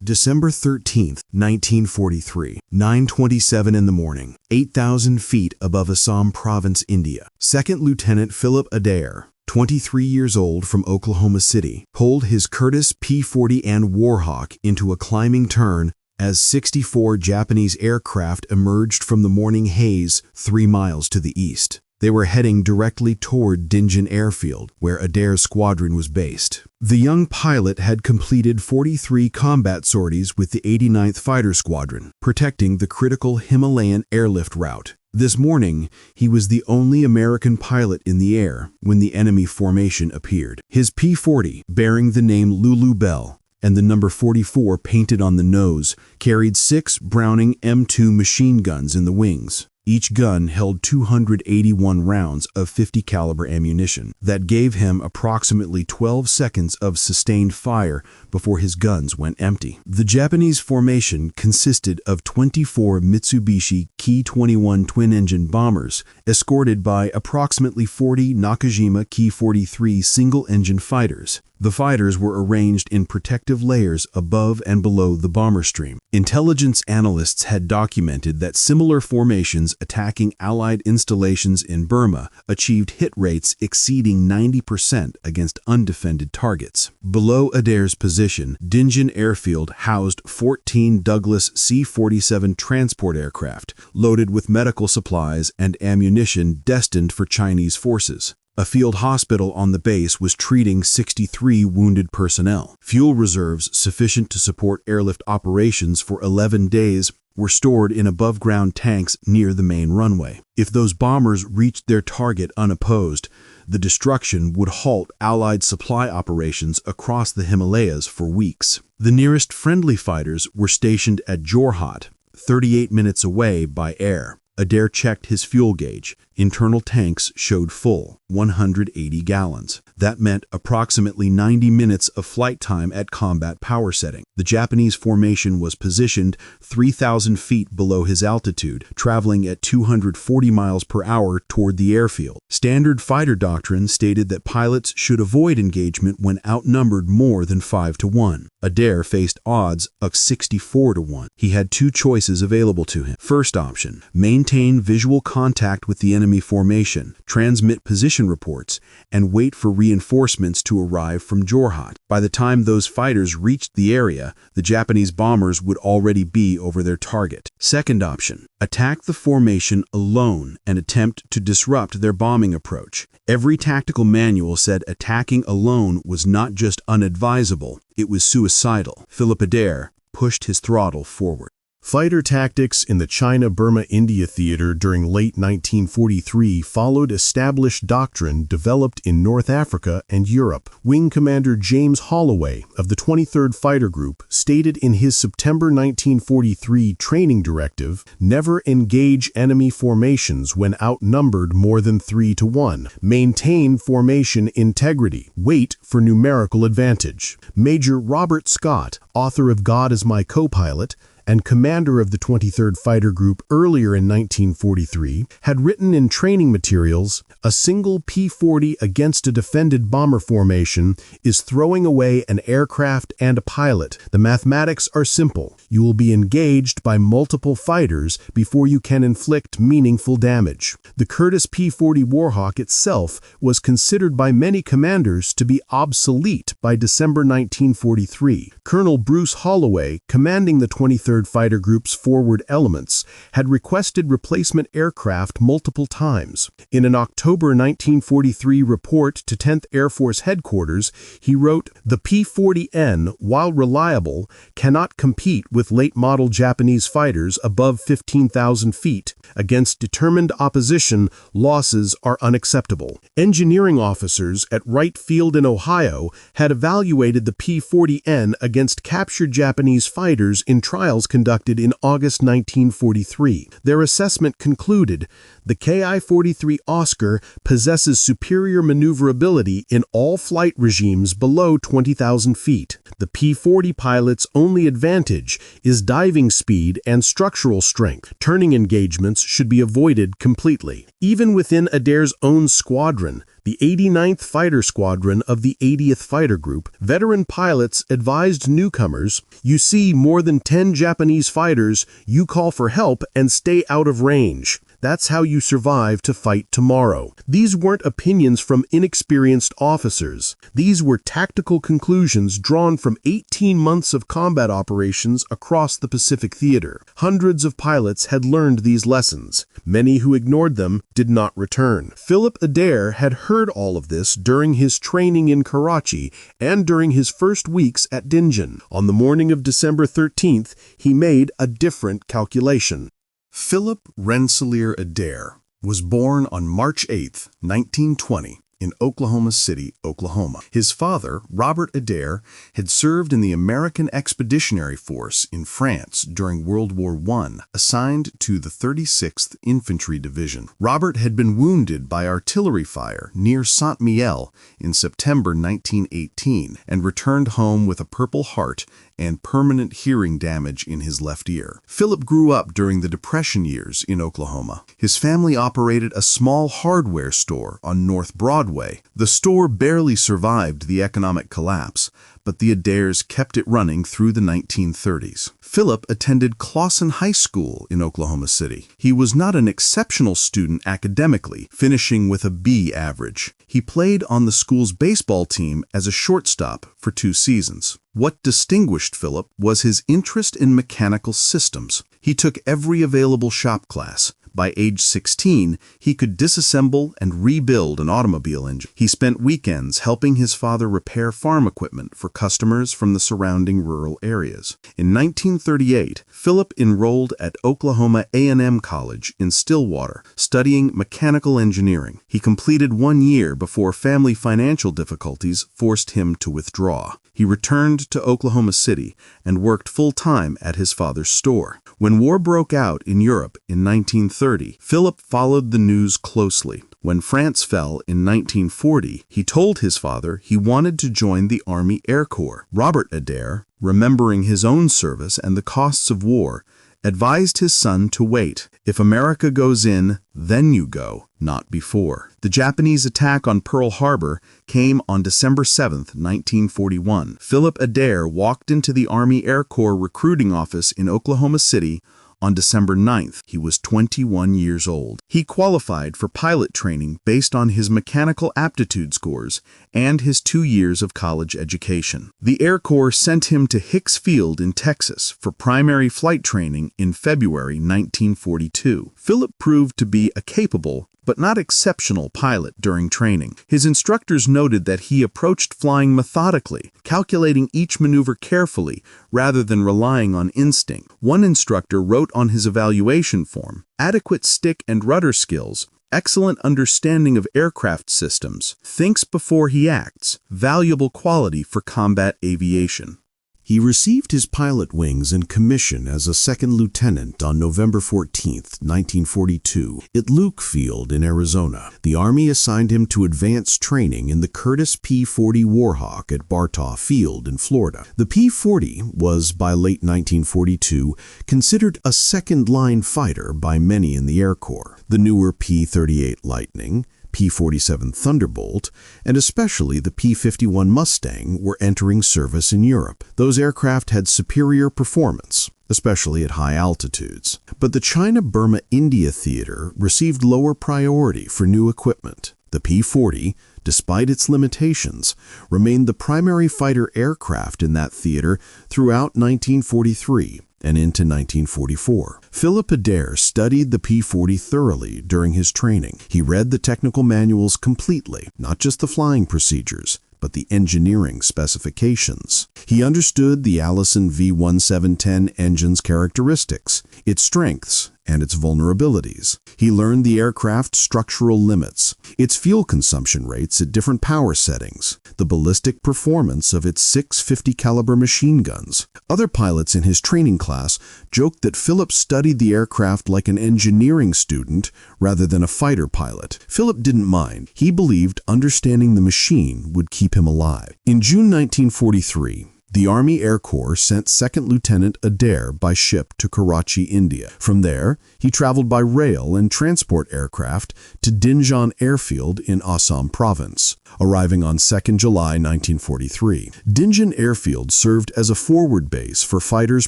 December 13, 1943, 9:27 in the morning, 8,000 feet above Assam Province, India. Second Lieutenant Philip Adair, 23 years old from Oklahoma City, pulled his Curtiss P-40 Warhawk into a climbing turn as 64 Japanese aircraft emerged from the morning haze 3 miles to the east. They were heading directly toward Dinjan Airfield, where Adair's squadron was based. The young pilot had completed 43 combat sorties with the 89th Fighter Squadron, protecting the critical Himalayan airlift route. This morning, he was the only American pilot in the air when the enemy formation appeared. His P-40, bearing the name Lulu Bell and the number 44 painted on the nose, carried 6 Browning M2 machine guns in the wings. Each gun held 281 rounds of 50 caliber ammunition that gave him approximately 12 seconds of sustained fire before his guns went empty. The Japanese formation consisted of 24 Mitsubishi Ki-21 twin-engine bombers escorted by approximately 40 Nakajima Ki-43 single-engine fighters. The fighters were arranged in protective layers above and below the bomber stream. Intelligence analysts had documented that similar formations attacking Allied installations in Burma achieved hit rates exceeding 90% against undefended targets. Below Adair's position, Dinjan Airfield housed 14 Douglas C-47 transport aircraft loaded with medical supplies and ammunition destined for Chinese forces. A field hospital on the base was treating 63 wounded personnel. Fuel reserves sufficient to support airlift operations for 11 days were stored in above-ground tanks near the main runway. If those bombers reached their target unopposed, the destruction would halt Allied supply operations across the Himalayas for weeks. The nearest friendly fighters were stationed at Jorhat, 38 minutes away by air. Adair checked his fuel gauge. Internal tanks showed full, 180 gallons. That meant approximately 90 minutes of flight time at combat power setting. The Japanese formation was positioned 3,000 feet below his altitude, traveling at 240 miles per hour toward the airfield. Standard fighter doctrine stated that pilots should avoid engagement when outnumbered more than 5 to 1. Adair faced odds of 64 to 1. He had 2 choices available to him. First option, maintain visual contact with the enemy formation, transmit position reports, and wait for reinforcements to arrive from Jorhat. By the time those fighters reached the area, the Japanese bombers would already be over their target. Second option, attack the formation alone and attempt to disrupt their bombing approach. Every tactical manual said attacking alone was not just unadvisable, it was suicidal. Philip Adair pushed his throttle forward. Fighter tactics in the China-Burma-India theater during late 1943 followed established doctrine developed in North Africa and Europe. Wing Commander James Holloway of the 23rd Fighter Group stated in his September 1943 training directive, "Never engage enemy formations when outnumbered more than 3 to 1. Maintain formation integrity. Wait for numerical advantage." Major Robert Scott, author of God is My Co-Pilot, and commander of the 23rd Fighter Group earlier in 1943, had written in training materials, "A single P-40 against a defended bomber formation is throwing away an aircraft and a pilot. The mathematics are simple. You will be engaged by multiple fighters before you can inflict meaningful damage." The Curtiss P-40 Warhawk itself was considered by many commanders to be obsolete by December 1943. Colonel Bruce Holloway, commanding the 23rd Fighter Group's forward elements, had requested replacement aircraft multiple times. In an October 1943 report to 10th Air Force Headquarters, he wrote, "The P-40N, while reliable, cannot compete with late-model Japanese fighters above 15,000 feet. Against determined opposition, losses are unacceptable." Engineering officers at Wright Field in Ohio had evaluated the P-40N against captured Japanese fighters in trial trials conducted in August 1943. Their assessment concluded the Ki-43 Oscar possesses superior maneuverability in all flight regimes below 20,000 feet. The P-40 pilot's only advantage is diving speed and structural strength. Turning engagements should be avoided completely. Even within Adair's own squadron, the 89th Fighter Squadron of the 80th Fighter Group, veteran pilots advised newcomers, "You see more than 10 Japanese fighters, you call for help and stay out of range. That's how you survive to fight tomorrow." These weren't opinions from inexperienced officers. These were tactical conclusions drawn from 18 months of combat operations across the Pacific Theater. Hundreds of pilots had learned these lessons. Many who ignored them did not return. Philip Adair had heard all of this during his training in Karachi and during his first weeks at Dinjan. On the morning of December 13th, he made a different calculation. Philip Rensselaer Adair was born on March 8, 1920, in Oklahoma City, Oklahoma. His father, Robert Adair, had served in the American Expeditionary Force in France during World War I, assigned to the 36th Infantry Division. Robert had been wounded by artillery fire near Saint-Mihiel in September 1918 and returned home with a Purple Heart and permanent hearing damage in his left ear. Philip grew up during the Depression years in Oklahoma. His family operated a small hardware store on North Broadway. The store barely survived the economic collapse, but the Adairs kept it running through the 1930s. Philip attended Clawson High School in Oklahoma City. He was not an exceptional student academically, finishing with a B average. He played on the school's baseball team as a shortstop for 2 seasons. What distinguished Philip was his interest in mechanical systems. He took every available shop class. By age 16, he could disassemble and rebuild an automobile engine. He spent weekends helping his father repair farm equipment for customers from the surrounding rural areas. In 1938, Philip enrolled at Oklahoma A&M College in Stillwater, studying mechanical engineering. He completed 1 year before family financial difficulties forced him to withdraw. He returned to Oklahoma City and worked full-time at his father's store. When war broke out in Europe in 1930, Philip followed the news closely. When France fell in 1940, he told his father he wanted to join the Army Air Corps. Robert Adair, remembering his own service and the costs of war, advised his son to wait. If America goes in, then you go, not before. The Japanese attack on Pearl Harbor came on December 7, 1941. Philip Adair walked into the Army Air Corps recruiting office in Oklahoma City on December 9th. He was 21 years old. He qualified for pilot training based on his mechanical aptitude scores and his 2 years of college education. The Air Corps sent him to Hicks Field in Texas for primary flight training in February 1942. Philip proved to be a capable but not exceptional pilot during training. His instructors noted that he approached flying methodically, calculating each maneuver carefully rather than relying on instinct. One instructor wrote on his evaluation form, "Adequate stick and rudder skills, excellent understanding of aircraft systems, thinks before he acts, valuable quality for combat aviation." He received his pilot wings and commission as a second lieutenant on November 14, 1942, at Luke Field in Arizona. The Army assigned him to advanced training in the Curtiss P-40 Warhawk at Bartaw Field in Florida. The P-40 was, by late 1942, considered a second-line fighter by many in the Air Corps. The newer P-38 Lightning, P-47 Thunderbolt, and especially the P-51 Mustang were entering service in Europe. Those aircraft had superior performance, especially at high altitudes. But the China-Burma-India theater received lower priority for new equipment. The P-40, despite its limitations, remained the primary fighter aircraft in that theater throughout 1943. And into 1944. Philip Adair studied the P-40 thoroughly during his training. He read the technical manuals completely, not just the flying procedures, but the engineering specifications. He understood the Allison V1710 engine's characteristics, its strengths, and its vulnerabilities. He learned the aircraft's structural limits, its fuel consumption rates at different power settings, the ballistic performance of its 650 caliber machine guns. Other pilots in his training class joked that Philip studied the aircraft like an engineering student rather than a fighter pilot. Philip didn't mind. He believed understanding the machine would keep him alive. In June 1943, the Army Air Corps sent 2nd Lieutenant Adair by ship to Karachi, India. From there, he traveled by rail and transport aircraft to Dinjan Airfield in Assam Province, arriving on 2nd July 1943. Dinjan Airfield served as a forward base for fighters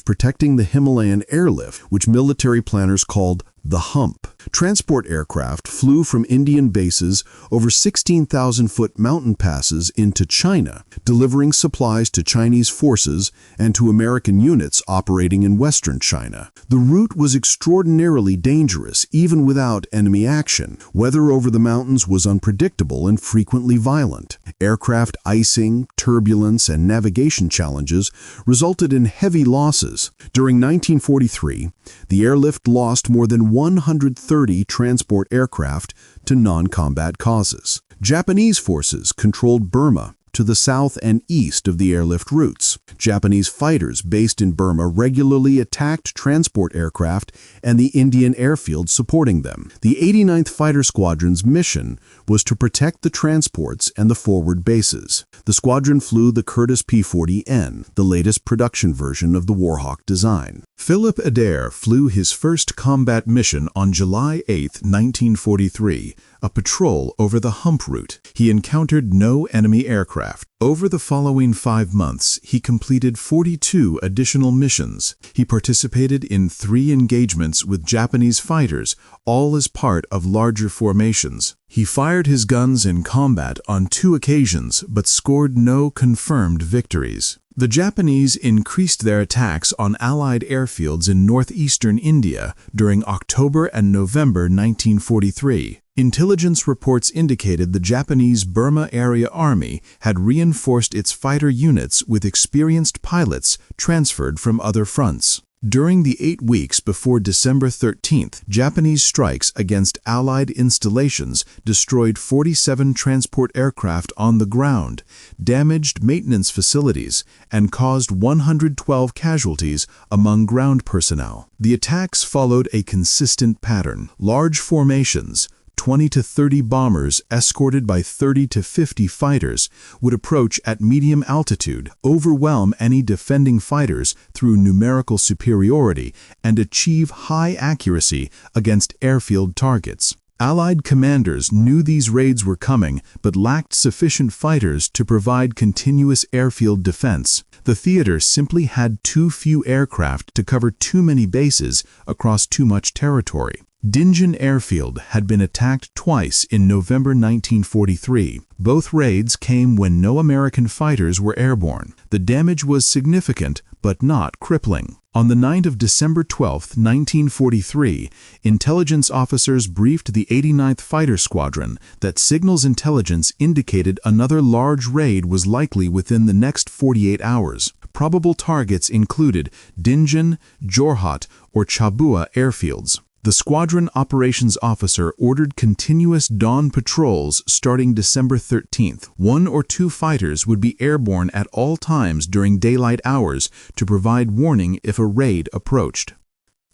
protecting the Himalayan airlift, which military planners called the Hump. Transport aircraft flew from Indian bases over 16,000-foot mountain passes into China, delivering supplies to Chinese forces and to American units operating in western China. The route was extraordinarily dangerous, even without enemy action. Weather over the mountains was unpredictable and frequently violent. Aircraft icing, turbulence, and navigation challenges resulted in heavy losses. During 1943, the airlift lost more than 130 transport aircraft to non-combat causes. Japanese forces controlled Burma to the south and east of the airlift routes. Japanese fighters based in Burma regularly attacked transport aircraft and the Indian airfield supporting them. The 89th Fighter Squadron's mission was to protect the transports and the forward bases. The squadron flew the Curtiss P-40N, the latest production version of the Warhawk design. Philip Adair flew his first combat mission on July 8, 1943, a patrol over the Hump route. He encountered no enemy aircraft. Over the following 5 months, he completed 42 additional missions. He participated in 3 engagements with Japanese fighters, all as part of larger formations. He fired his guns in combat on 2 occasions, but scored no confirmed victories. The Japanese increased their attacks on Allied airfields in northeastern India during October and November 1943. Intelligence reports indicated the Japanese Burma Area Army had reinforced its fighter units with experienced pilots transferred from other fronts. During the 8 weeks before December 13th, Japanese strikes against Allied installations destroyed 47 transport aircraft on the ground, damaged maintenance facilities, and caused 112 casualties among ground personnel. The attacks followed a consistent pattern: large formations, 20 to 30 bombers escorted by 30 to 50 fighters would approach at medium altitude, overwhelm any defending fighters through numerical superiority, and achieve high accuracy against airfield targets. Allied commanders knew these raids were coming, but lacked sufficient fighters to provide continuous airfield defense. The theater simply had too few aircraft to cover too many bases across too much territory. Dinjan Airfield had been attacked twice in November 1943. Both raids came when no American fighters were airborne. The damage was significant, but not crippling. On the night of December 12, 1943, intelligence officers briefed the 89th Fighter Squadron that signals intelligence indicated another large raid was likely within the next 48 hours. Probable targets included Dinjan, Jorhat, or Chabua airfields. The squadron operations officer ordered continuous dawn patrols starting December 13th. 1 or 2 fighters would be airborne at all times during daylight hours to provide warning if a raid approached.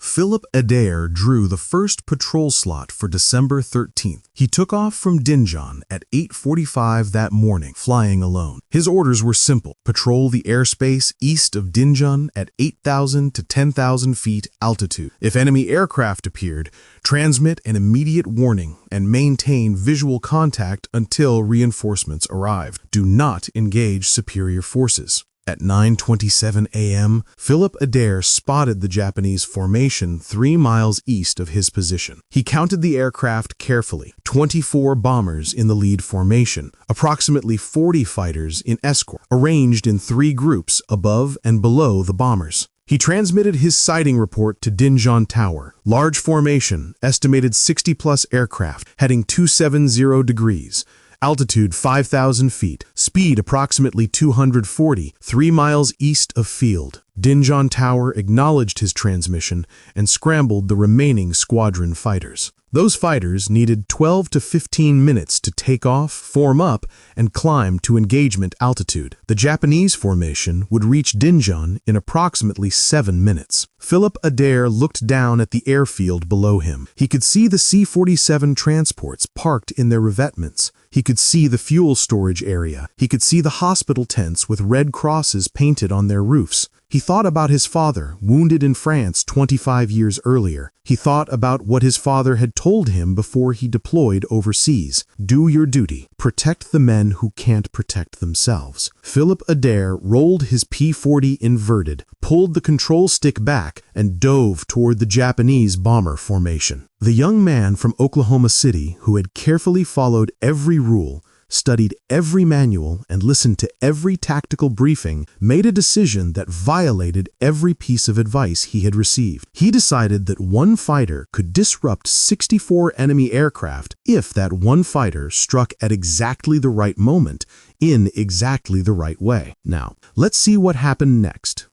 Philip Adair drew the first patrol slot for December 13th. He took off from Dinjan at 8:45 that morning, flying alone. His orders were simple: patrol the airspace east of Dinjan at 8,000 to 10,000 feet altitude. If enemy aircraft appeared, transmit an immediate warning and maintain visual contact until reinforcements arrived. Do not engage superior forces. At 9:27 a.m., Philip Adair spotted the Japanese formation 3 miles east of his position. He counted the aircraft carefully: 24 bombers in the lead formation, approximately 40 fighters in escort, arranged in 3 groups above and below the bombers. He transmitted his sighting report to Dinjan Tower. Large formation, estimated 60-plus aircraft, heading 270 degrees. Altitude 5,000 feet, speed approximately 240, 3 miles east of field. Dinjan Tower acknowledged his transmission and scrambled the remaining squadron fighters. Those fighters needed 12 to 15 minutes to take off, form up, and climb to engagement altitude. The Japanese formation would reach Dinjan in approximately 7 minutes. Philip Adair looked down at the airfield below him. He could see the C-47 transports parked in their revetments. He could see the fuel storage area. He could see the hospital tents with red crosses painted on their roofs. He thought about his father, wounded in France 25 years earlier. He thought about what his father had told him before he deployed overseas. Do your duty. Protect the men who can't protect themselves. Philip Adair rolled his P-40 inverted, pulled the control stick back, and dove toward the Japanese bomber formation. The young man from Oklahoma City, who had carefully followed every rule, studied every manual, and listened to every tactical briefing, made a decision that violated every piece of advice he had received. He decided that one fighter could disrupt 64 enemy aircraft if that one fighter struck at exactly the right moment, in exactly the right way. Now, let's see what happened next.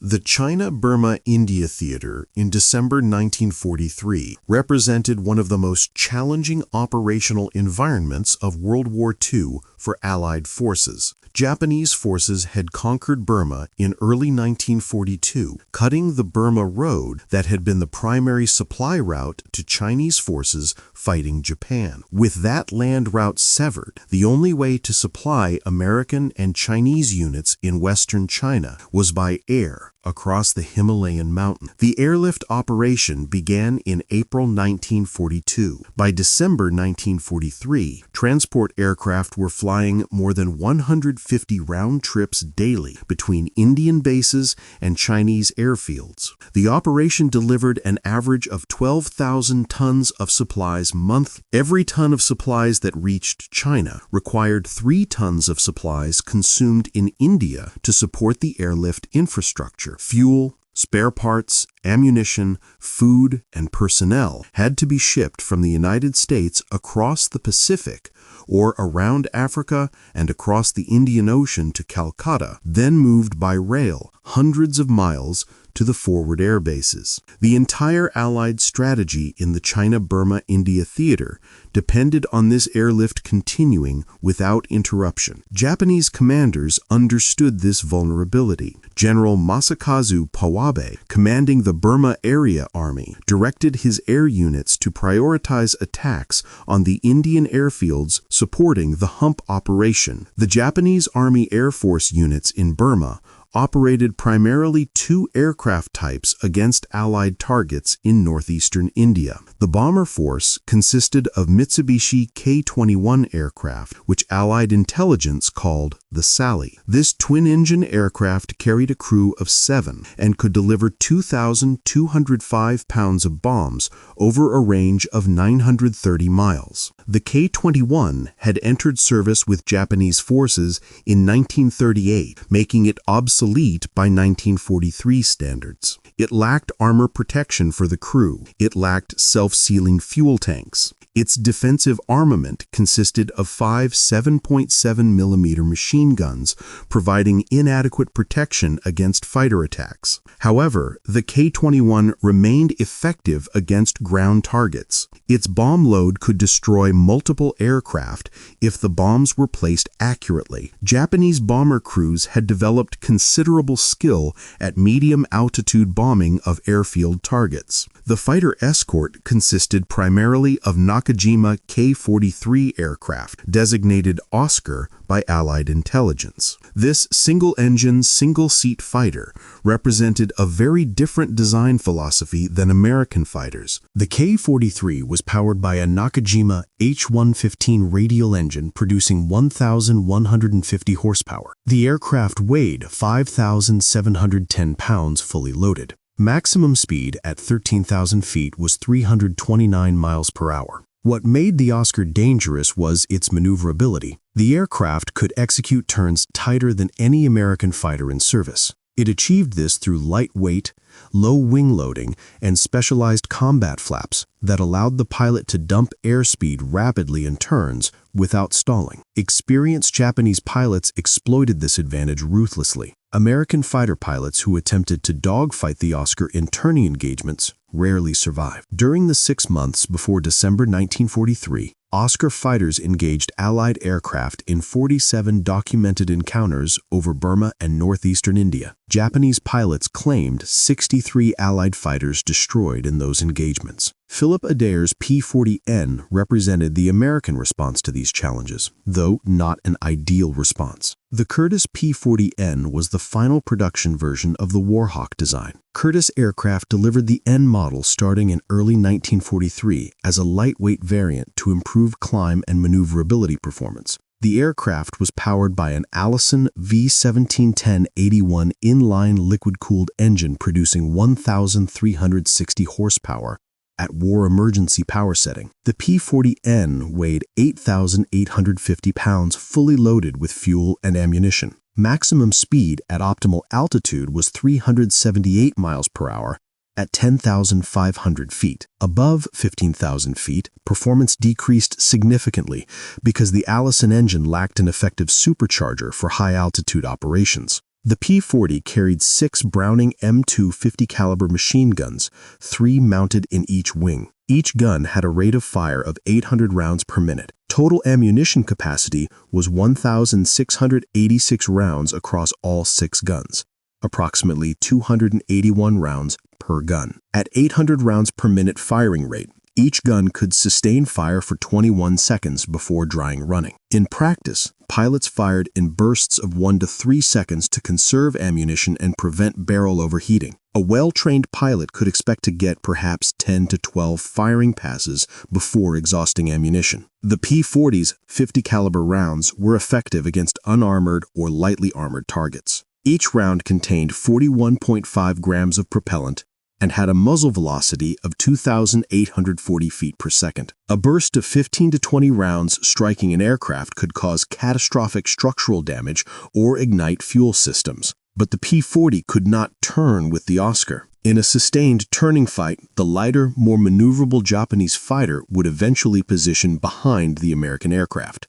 The China-Burma-India theater in December 1943 represented one of the most challenging operational environments of World War II for Allied forces. Japanese forces had conquered Burma in early 1942, cutting the Burma Road that had been the primary supply route to Chinese forces fighting Japan. With that land route severed, the only way to supply American and Chinese units in western China was by air across the Himalayan mountain. The airlift operation began in April 1942. By December 1943, transport aircraft were flying more than 150 round trips daily between Indian bases and Chinese airfields. The operation delivered an average of 12,000 tons of supplies monthly. Every ton of supplies that reached China required 3 tons of supplies consumed in India to support the airlift infrastructure. Fuel, spare parts, ammunition, food, and personnel had to be shipped from the United States across the Pacific or around Africa and across the Indian Ocean to Calcutta, then moved by rail hundreds of miles to the forward air bases. The entire Allied strategy in the China-Burma-India theater depended on this airlift continuing without interruption. Japanese commanders understood this vulnerability. General Masakazu Pawabe, commanding the Burma Area Army, directed his air units to prioritize attacks on the Indian airfields supporting the Hump operation. The Japanese Army Air Force units in Burma operated primarily 2 aircraft types against Allied targets in northeastern India. The bomber force consisted of Mitsubishi K-21 aircraft, which Allied intelligence called the Sally. This twin-engine aircraft carried a crew of 7 and could deliver 2,205 pounds of bombs over a range of 930 miles. The K-21 had entered service with Japanese forces in 1938, making it obsolete by 1943 standards. It lacked armor protection for the crew. It lacked self-sealing fuel tanks. Its defensive armament consisted of 5 7.7mm machine guns, providing inadequate protection against fighter attacks. However, the K-21 remained effective against ground targets. Its bomb load could destroy multiple aircraft if the bombs were placed accurately. Japanese bomber crews had developed considerable skill at medium-altitude bombing of airfield targets. The fighter escort consisted primarily of Nakajima K-43 aircraft, designated Oscar by Allied intelligence. This single-engine, single-seat fighter represented a very different design philosophy than American fighters. The K-43 was powered by a Nakajima H-115 radial engine producing 1,150 horsepower. The aircraft weighed 5,710 pounds fully loaded. Maximum speed at 13,000 feet was 329 miles per hour. What made the Oscar dangerous was its maneuverability. The aircraft could execute turns tighter than any American fighter in service. It achieved this through lightweight, low wing loading, and specialized combat flaps that allowed the pilot to dump airspeed rapidly in turns without stalling. Experienced Japanese pilots exploited this advantage ruthlessly. American fighter pilots who attempted to dogfight the Oscar in turning engagements rarely survived. During the 6 months before December 1943, Oscar fighters engaged Allied aircraft in 47 documented encounters over Burma and northeastern India. Japanese pilots claimed 63 Allied fighters destroyed in those engagements. Philip Adair's P-40N represented the American response to these challenges, though not an ideal response. The Curtiss P-40N was the final production version of the Warhawk design. Curtiss Aircraft delivered the N model starting in early 1943 as a lightweight variant to improve climb and maneuverability performance. The aircraft was powered by an Allison V1710-81 inline liquid-cooled engine producing 1,360 horsepower at war emergency power setting. The P-40N weighed 8,850 pounds fully loaded with fuel and ammunition. Maximum speed at optimal altitude was 378 miles per hour at 10,500 feet. Above 15,000 feet, performance decreased significantly because the Allison engine lacked an effective supercharger for high-altitude operations. The P-40 carried 6 Browning M2 50 caliber machine guns, 3 mounted in each wing. Each gun had a rate of fire of 800 rounds per minute. Total ammunition capacity was 1,686 rounds across all 6 guns, approximately 281 rounds per gun. At 800 rounds per minute firing rate, each gun could sustain fire for 21 seconds before drying running. In practice, pilots fired in bursts of 1 to 3 seconds to conserve ammunition and prevent barrel overheating. A well-trained pilot could expect to get perhaps 10 to 12 firing passes before exhausting ammunition. The P-40's 50 caliber rounds were effective against unarmored or lightly armored targets. Each round contained 41.5 grams of propellant and had a muzzle velocity of 2,840 feet per second. A burst of 15 to 20 rounds striking an aircraft could cause catastrophic structural damage or ignite fuel systems. But the P-40 could not turn with the Oscar. In a sustained turning fight, the lighter, more maneuverable Japanese fighter would eventually position behind the American aircraft.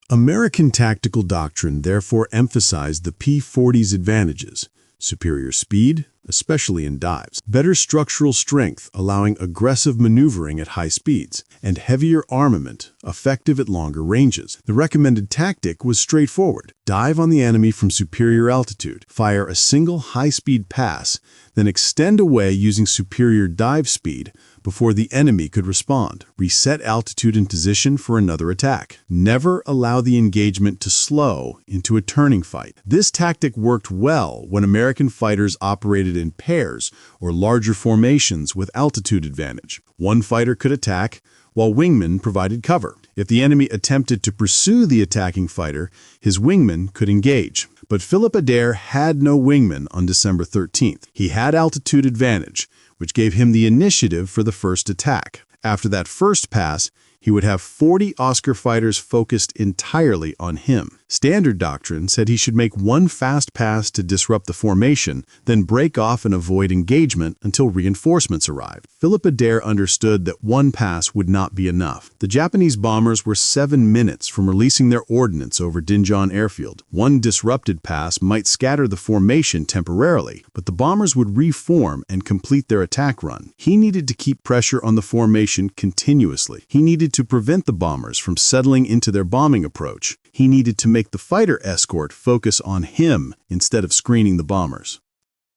American tactical doctrine therefore emphasized the P-40's advantages: superior speed, especially in dives, better structural strength, allowing aggressive maneuvering at high speeds, and heavier armament, effective at longer ranges. The recommended tactic was straightforward: dive on the enemy from superior altitude, fire a single high-speed pass, then extend away using superior dive speed before the enemy could respond. Reset altitude and position for another attack. Never allow the engagement to slow into a turning fight. This tactic worked well when American fighters operated in pairs or larger formations with altitude advantage. One fighter could attack, while wingmen provided cover. If the enemy attempted to pursue the attacking fighter, his wingmen could engage. But Philip Adair had no wingmen on December 13th. He had altitude advantage, which gave him the initiative for the first attack. After that first pass, he would have 40 Oscar fighters focused entirely on him. Standard doctrine said he should make one fast pass to disrupt the formation, then break off and avoid engagement until reinforcements arrived. Philip Adair understood that one pass would not be enough. The Japanese bombers were 7 minutes from releasing their ordnance over Dinjan Airfield. One disrupted pass might scatter the formation temporarily, but the bombers would reform and complete their attack run. He needed to keep pressure on the formation continuously. He needed to prevent the bombers from settling into their bombing approach. He needed to make the fighter escort focus on him instead of screening the bombers.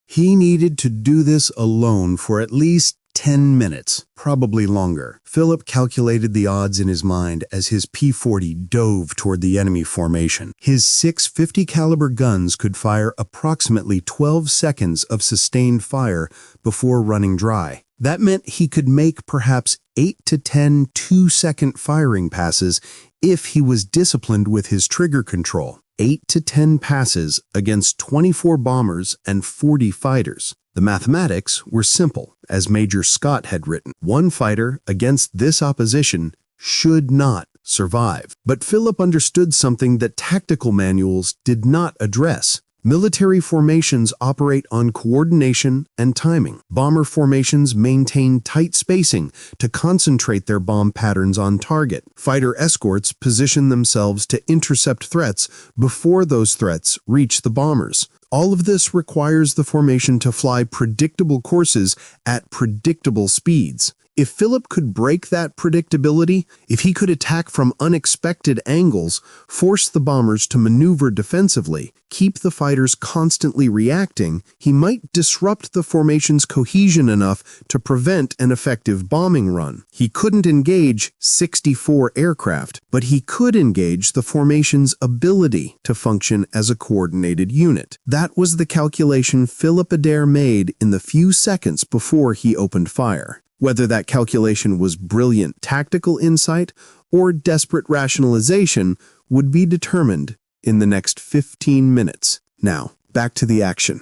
He needed to do this alone for at least 10 minutes, probably longer. Philip calculated the odds in his mind as his P-40 dove toward the enemy formation. His 6 50 caliber guns could fire approximately 12 seconds of sustained fire before running dry. That meant he could make perhaps 8 to 10 2-second firing passes if he was disciplined with his trigger control. 8 to 10 passes against 24 bombers and 40 fighters. The mathematics were simple, as Major Scott had written. One fighter against this opposition should not survive. But Philip understood something that tactical manuals did not address: Military formations operate on coordination and timing. Bomber formations maintain tight spacing to concentrate their bomb patterns on target. Fighter escorts position themselves to intercept threats before those threats reach the bombers. All of this requires the formation to fly predictable courses at predictable speeds. If Philip could break that predictability, if he could attack from unexpected angles, force the bombers to maneuver defensively, keep the fighters constantly reacting, he might disrupt the formation's cohesion enough to prevent an effective bombing run. He couldn't engage 64 aircraft, but he could engage the formation's ability to function as a coordinated unit. That was the calculation Philip Adair made in the few seconds before he opened fire. Whether that calculation was brilliant tactical insight or desperate rationalization would be determined in the next 15 minutes. Now, back to the action.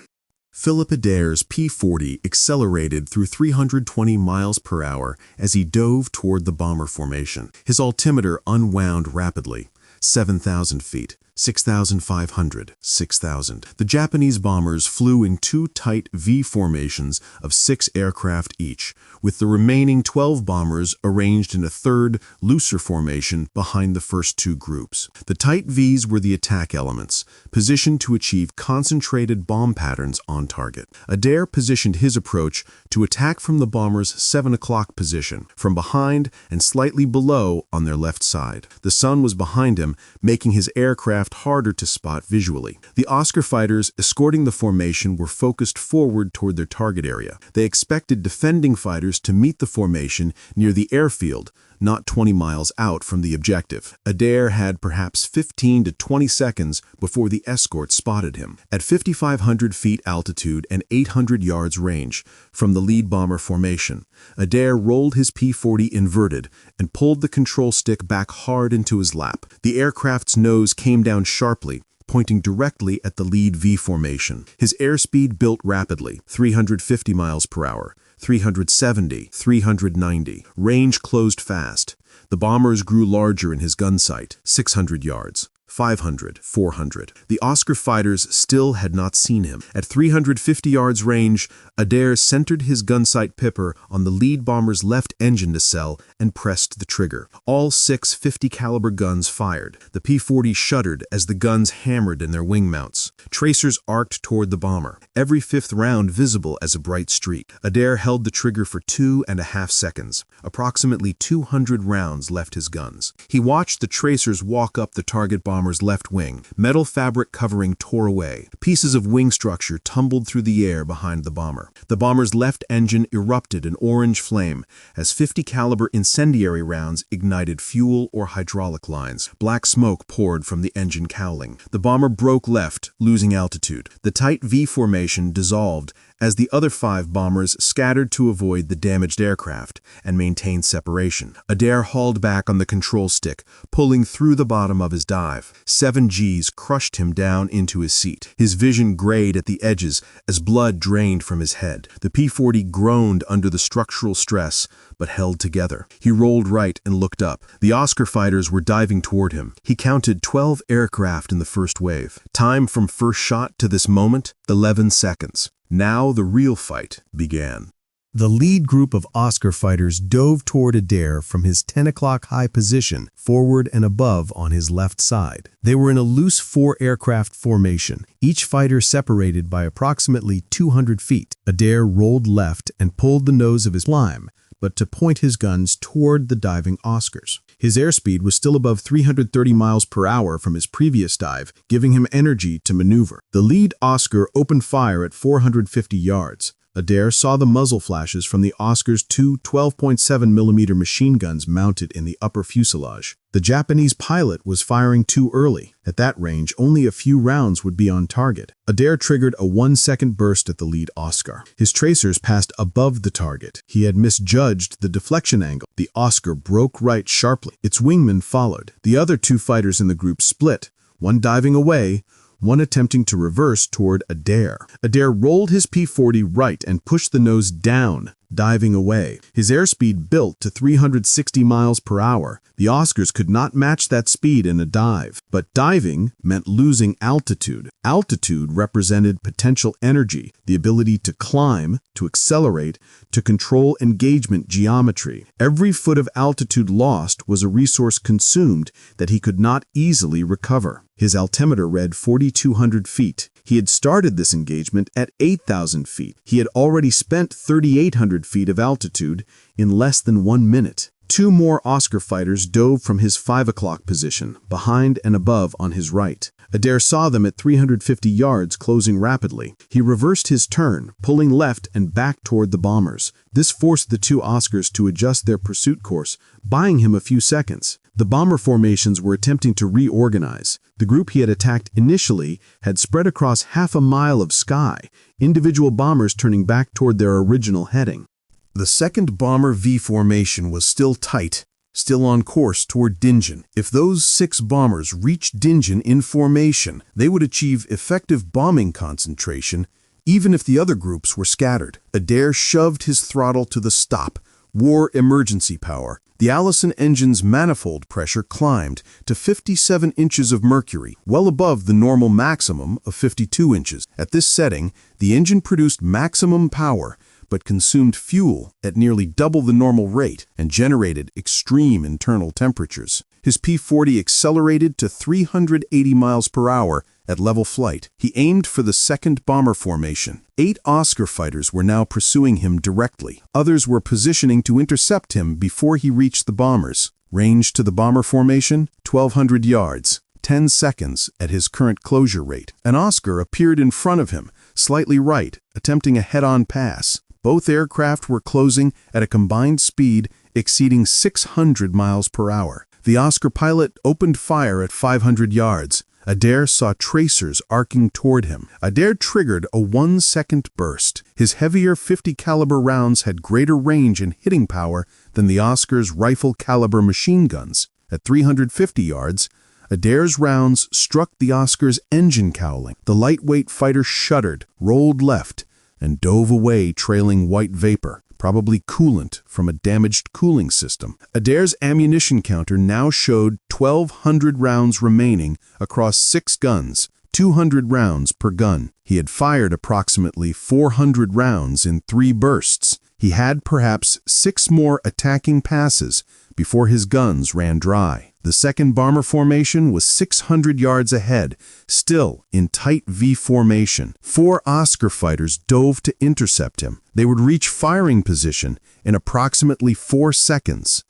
Philip Adair's P-40 accelerated through 320 miles per hour as he dove toward the bomber formation. His altimeter unwound rapidly. 7,000 feet, 6,500, 6,000. The Japanese bombers flew in two tight V formations of 6 aircraft each, with the remaining 12 bombers arranged in a third, looser formation behind the first two groups. The tight Vs were the attack elements, positioned to achieve concentrated bomb patterns on target. Adair positioned his approach to attack from the bombers' 7 o'clock position, from behind and slightly below on their left side. The sun was behind him, making his aircraft harder to spot visually. The Oscar fighters escorting the formation were focused forward toward their target area. They expected defending fighters to meet the formation near the airfield, not 20 miles out from the objective. Adair had perhaps 15 to 20 seconds before the escort spotted him. At 5,500 feet altitude and 800 yards range from the lead bomber formation, Adair rolled his P-40 inverted and pulled the control stick back hard into his lap. The aircraft's nose came down sharply, pointing directly at the lead V formation. His airspeed built rapidly, 350 miles per hour. 370, 390. Range closed fast. The bombers grew larger in his gun sight, 600 yards. 500, 400. The Oscar fighters still had not seen him. At 350 yards range, Adair centered his gunsight pipper on the lead bomber's left engine nacelle and pressed the trigger. All 6 50-caliber guns fired. The P-40 shuddered as the guns hammered in their wing mounts. Tracers arced toward the bomber, every fifth round visible as a bright streak. Adair held the trigger for 2.5 seconds. Approximately 200 rounds left his guns. He watched the tracers walk up the target bomber's left wing. Metal fabric covering tore away. Pieces of wing structure tumbled through the air behind the bomber. The bomber's left engine erupted in orange flame as 50-caliber incendiary rounds ignited fuel or hydraulic lines. Black smoke poured from the engine cowling. The bomber broke left, losing altitude. The tight V formation dissolved as the other 5 bombers scattered to avoid the damaged aircraft and maintain separation. Adair hauled back on the control stick, pulling through the bottom of his dive. 7 Gs crushed him down into his seat. His vision grayed at the edges as blood drained from his head. The P-40 groaned under the structural stress, but held together. He rolled right and looked up. The Oscar fighters were diving toward him. He counted 12 aircraft in the first wave. Time from first shot to this moment, 11 seconds. Now the real fight began. The lead group of Oscar fighters dove toward Adair from his 10 o'clock high position, forward and above on his left side. They were in a loose 4-aircraft formation, each fighter separated by approximately 200 feet. Adair rolled left and pulled the nose of his climb, but to point his guns toward the diving Oscars. His airspeed was still above 330 miles per hour from his previous dive, giving him energy to maneuver. The lead Oscar opened fire at 450 yards. Adair saw the muzzle flashes from the Oscar's 2 12.7mm machine guns mounted in the upper fuselage. The Japanese pilot was firing too early. At that range, only a few rounds would be on target. Adair triggered a 1-second burst at the lead Oscar. His tracers passed above the target. He had misjudged the deflection angle. The Oscar broke right sharply. Its wingman followed. The other 2 fighters in the group split, one diving away, one attempting to reverse toward Adair. Adair rolled his P-40 right and pushed the nose down, diving away. His airspeed built to 360 miles per hour. The Oscars could not match that speed in a dive. But diving meant losing altitude. Altitude represented potential energy, the ability to climb, to accelerate, to control engagement geometry. Every foot of altitude lost was a resource consumed that he could not easily recover. His altimeter read 4,200 feet. He had started this engagement at 8,000 feet. He had already spent 3,800 feet of altitude in less than 1 minute. Two more Oscar fighters dove from his 5 o'clock position, behind and above on his right. Adair saw them at 350 yards, closing rapidly. He reversed his turn, pulling left and back toward the bombers. This forced the two Oscars to adjust their pursuit course, buying him a few seconds. The bomber formations were attempting to reorganize. The group he had attacked initially had spread across half a mile of sky, individual bombers turning back toward their original heading. The second bomber V formation was still tight, still on course toward Dinjan. If those 6 bombers reached Dinjan in formation, they would achieve effective bombing concentration, even if the other groups were scattered. Adair shoved his throttle to the stop, wore emergency power. The Allison engine's manifold pressure climbed to 57 inches of mercury, well above the normal maximum of 52 inches. At this setting, the engine produced maximum power, but consumed fuel at nearly double the normal rate and generated extreme internal temperatures. His P-40 accelerated to 380 miles per hour at level flight. He aimed for the second bomber formation. 8 Oscar fighters were now pursuing him directly. Others were positioning to intercept him before he reached the bombers. Range to the bomber formation, 1,200 yards, 10 seconds at his current closure rate. An Oscar appeared in front of him, slightly right, attempting a head-on pass. Both aircraft were closing at a combined speed exceeding 600 miles per hour. The Oscar pilot opened fire at 500 yards. Adair saw tracers arcing toward him. Adair triggered a 1-second burst. His heavier .50 caliber rounds had greater range and hitting power than the Oscar's rifle caliber machine guns. At 350 yards, Adair's rounds struck the Oscar's engine cowling. The lightweight fighter shuddered, rolled left, and dove away trailing white vapor, probably coolant from a damaged cooling system. Adair's ammunition counter now showed 1,200 rounds remaining across 6 guns, 200 rounds per gun. He had fired approximately 400 rounds in 3 bursts. He had perhaps 6 more attacking passes before his guns ran dry. The second bomber formation was 600 yards ahead, still in tight V formation. 4 Oscar fighters dove to intercept him. They would reach firing position in approximately 4 seconds.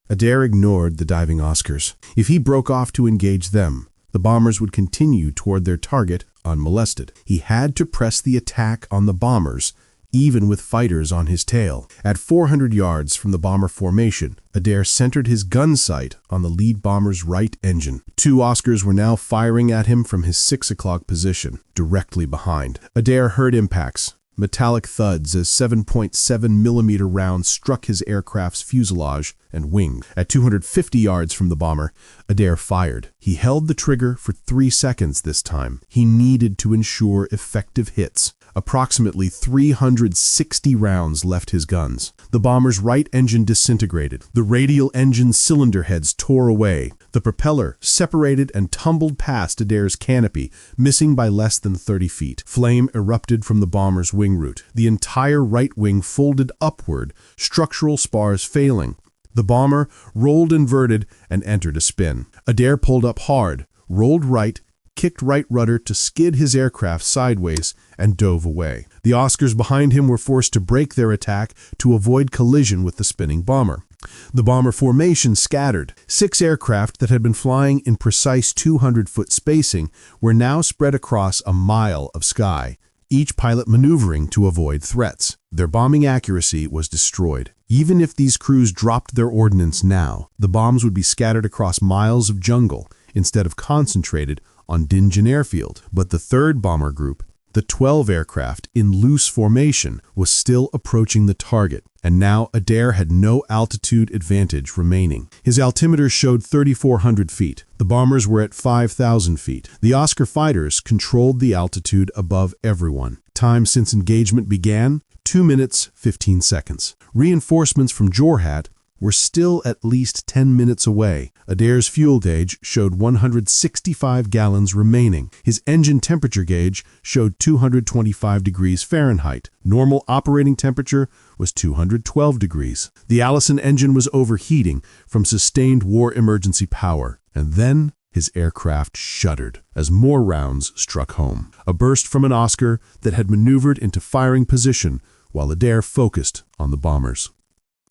Adair ignored the diving Oscars. If he broke off to engage them, the bombers would continue toward their target unmolested. He had to press the attack on the bombers, even with fighters on his tail. At 400 yards from the bomber formation, Adair centered his gun sight on the lead bomber's right engine. 2 Oscars were now firing at him from his 6 o'clock position, directly behind. Adair heard impacts, metallic thuds as 7.7mm rounds struck his aircraft's fuselage and wing. At 250 yards from the bomber, Adair fired. He held the trigger for 3 seconds this time. He needed to ensure effective hits. Approximately 360 rounds left his guns. The bomber's right engine disintegrated. The radial engine cylinder heads tore away. The propeller separated and tumbled past Adair's canopy, missing by less than 30 feet. Flame erupted from the bomber's wing root. The entire right wing folded upward, structural spars failing. The bomber rolled inverted and entered a spin. Adair pulled up hard, rolled right, kicked right rudder to skid his aircraft sideways, and dove away. The Oscars behind him were forced to break their attack to avoid collision with the spinning bomber. The bomber formation scattered. 6 aircraft that had been flying in precise 200-foot spacing were now spread across a mile of sky, each pilot maneuvering to avoid threats. Their bombing accuracy was destroyed. Even if these crews dropped their ordnance now, the bombs would be scattered across miles of jungle instead of concentrated on Dinjan Airfield. But the third bomber group, the 12 aircraft in loose formation, was still approaching the target, and now Adair had no altitude advantage remaining. His altimeter showed 3,400 feet. The bombers were at 5,000 feet. The Oscar fighters controlled the altitude above everyone. Time since engagement began, 2 minutes, 15 seconds. Reinforcements from Jorhat were still at least 10 minutes away. Adair's fuel gauge showed 165 gallons remaining. His engine temperature gauge showed 225 degrees Fahrenheit. Normal operating temperature was 212 degrees. The Allison engine was overheating from sustained war emergency power. And then his aircraft shuddered as more rounds struck home. A burst from an Oscar that had maneuvered into firing position while Adair focused on the bombers.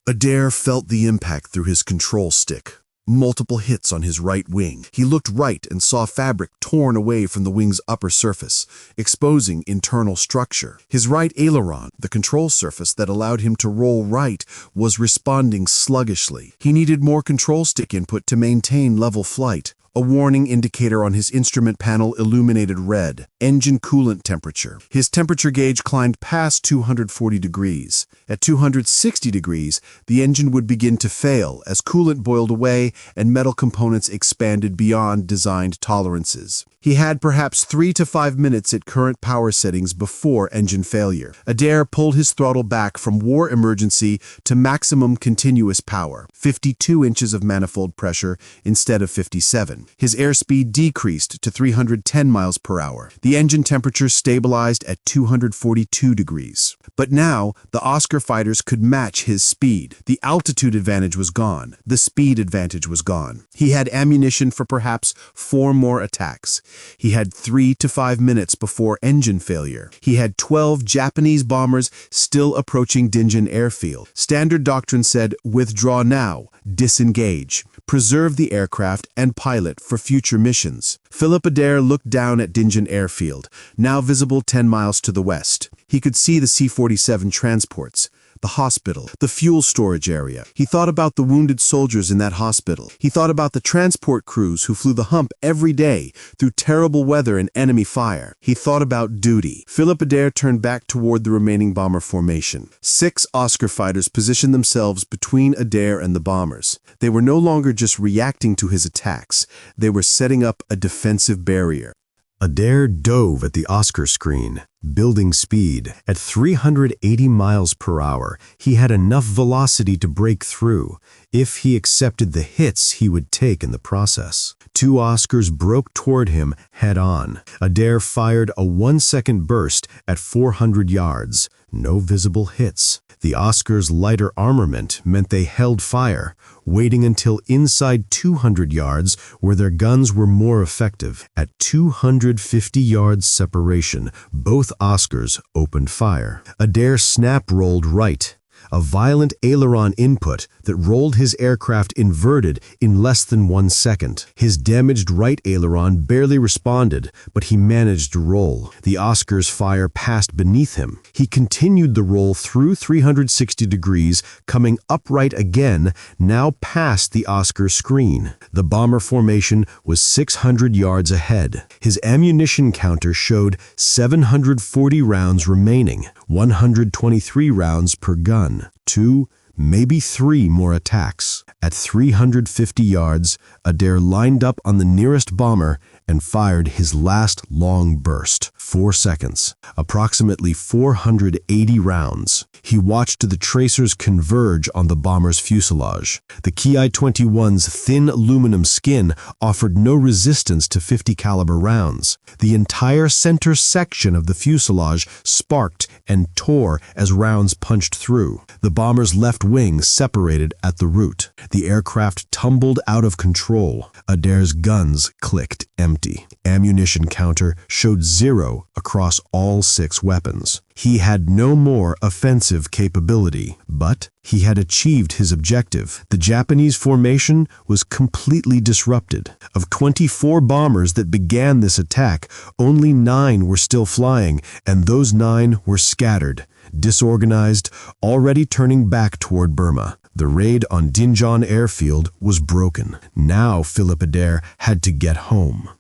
Adair felt the impact through his control stick. Multiple hits on his right wing. He looked right and saw fabric torn away from the wing's upper surface, exposing internal structure. His right aileron, the control surface that allowed him to roll right, was responding sluggishly. He needed more control stick input to maintain level flight. A warning indicator on his instrument panel illuminated red. Engine coolant temperature. His temperature gauge climbed past 240 degrees. At 260 degrees, the engine would begin to fail as coolant boiled away and metal components expanded beyond designed tolerances. He had perhaps 3 to 5 minutes at current power settings before engine failure. Adair pulled his throttle back from war emergency to maximum continuous power, 52 inches of manifold pressure instead of 57. His airspeed decreased to 310 miles per hour. The engine temperature stabilized at 242 degrees. But now, the Oscar fighters could match his speed. The altitude advantage was gone. The speed advantage was gone. He had ammunition for perhaps 4 more attacks. He had 3 to 5 minutes before engine failure. He had 12 Japanese bombers still approaching Dinjan Airfield. Standard doctrine said, withdraw now, disengage, preserve the aircraft and pilot for future missions. Philip Adair looked down at Dinjan Airfield, now visible 10 miles to the west. He could see the C-47 transports, the hospital, the fuel storage area. He thought about the wounded soldiers in that hospital. He thought about the transport crews who flew the Hump every day through terrible weather and enemy fire. He thought about duty. Philip Adair turned back toward the remaining bomber formation. 6 Oscar fighters positioned themselves between Adair and the bombers. They were no longer just reacting to his attacks. They were setting up a defensive barrier. Adair dove at the Oscar screen, building speed. At 380 miles per hour, he had enough velocity to break through, if he accepted the hits he would take in the process. 2 Oscars broke toward him head-on. Adair fired a 1-second burst at 400 yards. No visible hits. The Oscars' lighter armament meant they held fire, waiting until inside 200 yards where their guns were more effective. At 250 yards separation, both Oscars opened fire. Adair snap-rolled right, a violent aileron input that rolled his aircraft inverted in less than 1 second. His damaged right aileron barely responded, but he managed to roll. The Oscar's fire passed beneath him. He continued the roll through 360 degrees, coming upright again, now past the Oscar screen. The bomber formation was 600 yards ahead. His ammunition counter showed 740 rounds remaining, 123 rounds per gun. 2, maybe 3 more attacks. At 350 yards, Adair lined up on the nearest bomber and fired his last long burst, 4 seconds, approximately 480 rounds. He watched the tracers converge on the bomber's fuselage. The Ki-21's thin aluminum skin offered no resistance to 50 caliber rounds. The entire center section of the fuselage sparked and tore as rounds punched through. The bomber's left wing separated at the root. The aircraft tumbled out of control. Adair's guns clicked empty. Ammunition counter showed 0 across all 6 weapons. He had no more offensive capability, but he had achieved his objective. The Japanese formation was completely disrupted. Of 24 bombers that began this attack, only 9 were still flying, and those 9 were scattered, disorganized, already turning back toward Burma. The raid on Dinjan Airfield was broken. Now Philip Adair had to get home.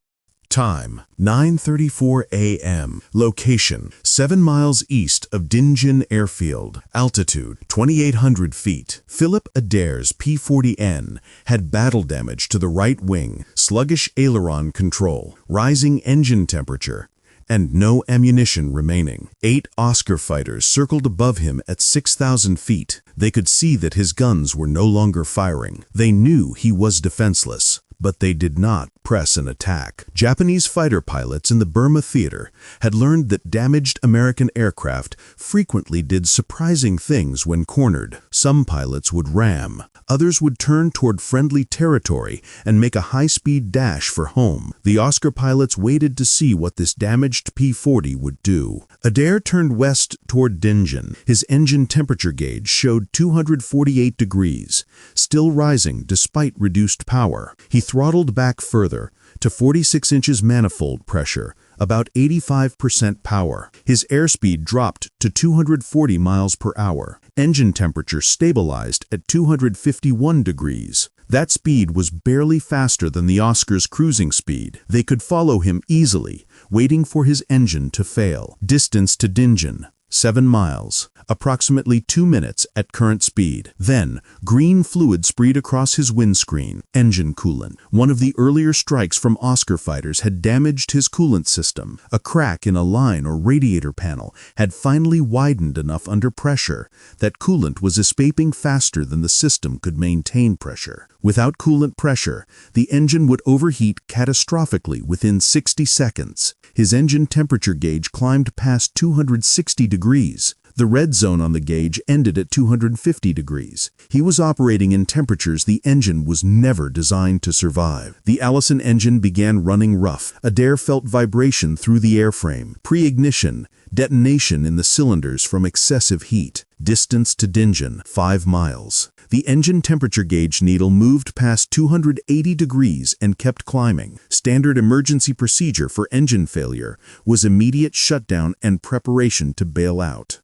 Time, 9:34 a.m. Location, 7 miles east of Dinjan Airfield. Altitude, 2,800 feet. Philip Adair's P-40N had battle damage to the right wing, sluggish aileron control, rising engine temperature, and no ammunition remaining. 8 Oscar fighters circled above him at 6,000 feet. They could see that his guns were no longer firing. They knew he was defenseless, but they did not press an attack. Japanese fighter pilots in the Burma theater had learned that damaged American aircraft frequently did surprising things when cornered. Some pilots would ram. Others would turn toward friendly territory and make a high-speed dash for home. The Oscar pilots waited to see what this damaged P-40 would do. Adair turned west toward Dinjan. His engine temperature gauge showed 248 degrees, still rising despite reduced power. He throttled back further to 46 inches manifold pressure, about 85% power. His airspeed dropped to 240 miles per hour. Engine temperature stabilized at 251 degrees. That speed was barely faster than the Oscar's cruising speed. They could follow him easily, waiting for his engine to fail. Distance to Dinjan, 7 miles, approximately 2 minutes at current speed. Then, green fluid sprayed across his windscreen. Engine coolant. One of the earlier strikes from Oscar fighters had damaged his coolant system. A crack in a line or radiator panel had finally widened enough under pressure that coolant was escaping faster than the system could maintain pressure. Without coolant pressure, the engine would overheat catastrophically within 60 seconds. His engine temperature gauge climbed past 260 degrees. The red zone on the gauge ended at 250 degrees. He was operating in temperatures the engine was never designed to survive. The Allison engine began running rough. Adair felt vibration through the airframe. Pre-ignition, detonation in the cylinders from excessive heat. Distance to Dinjan, 5 miles. The engine temperature gauge needle moved past 280 degrees and kept climbing. Standard emergency procedure for engine failure was immediate shutdown and preparation to bail out.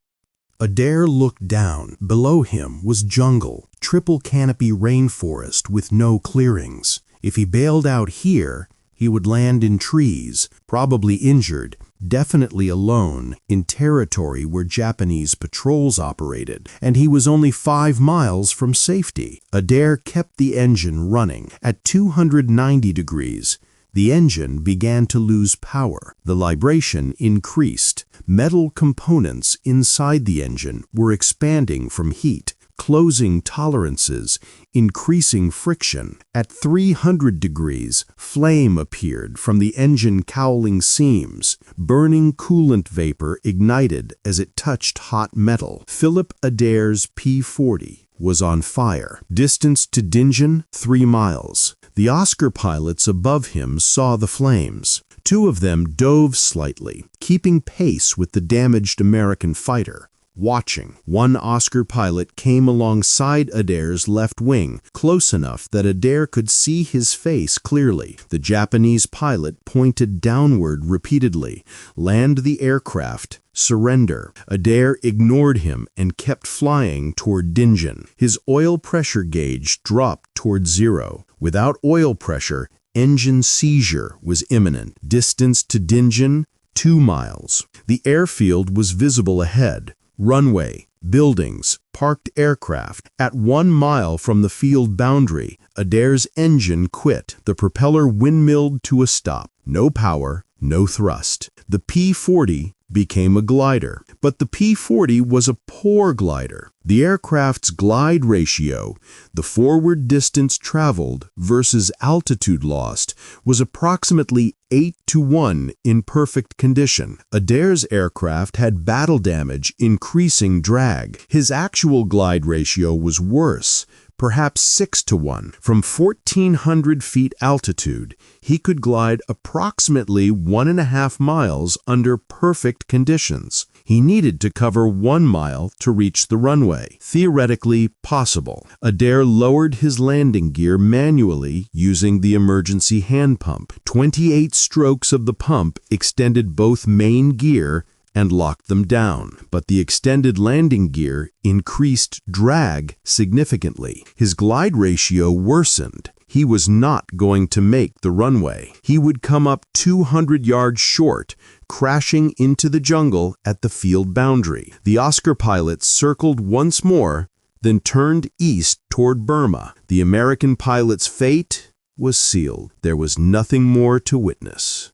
Adair looked down. Below him was jungle, triple canopy rainforest with no clearings. If he bailed out here, he would land in trees, probably injured, definitely alone, in territory where Japanese patrols operated, and he was only 5 miles from safety. Adair kept the engine running. At 290 degrees, the engine began to lose power. The vibration increased. Metal components inside the engine were expanding from heat, closing tolerances, increasing friction. At 300 degrees, flame appeared from the engine cowling seams. Burning coolant vapor ignited as it touched hot metal. Philip Adair's P-40 was on fire. Distance to Dinjan, 3 miles. The Oscar pilots above him saw the flames. 2 of them dove slightly, keeping pace with the damaged American fighter. Watching, one Oscar pilot came alongside Adair's left wing, close enough that Adair could see his face clearly. The Japanese pilot pointed downward repeatedly. Land the aircraft. Surrender. Adair ignored him and kept flying toward Dinjan. His oil pressure gauge dropped toward 0. Without oil pressure, engine seizure was imminent. Distance to Dinjan, 2 miles. The airfield was visible ahead. Runway, buildings, parked aircraft. At 1 mile from the field boundary, Adair's engine quit. The propeller windmilled to a stop. No power, no thrust. The P-40 became a glider, but the P-40 was a poor glider. The aircraft's glide ratio, the forward distance traveled versus altitude lost, was approximately 8-to-1 in perfect condition. Adair's aircraft had battle damage, increasing drag. His actual glide ratio was worse, perhaps 6-to-1. From 1,400 feet altitude, he could glide approximately 1.5 miles under perfect conditions. He needed to cover 1 mile to reach the runway. Theoretically possible. Adair lowered his landing gear manually using the emergency hand pump. 28 strokes of the pump extended both main gear and locked them down, but the extended landing gear increased drag significantly. His glide ratio worsened. He was not going to make the runway. He would come up 200 yards short, crashing into the jungle at the field boundary. The Oscar pilots circled once more, then turned east toward Burma. The American pilot's fate was sealed. There was nothing more to witness.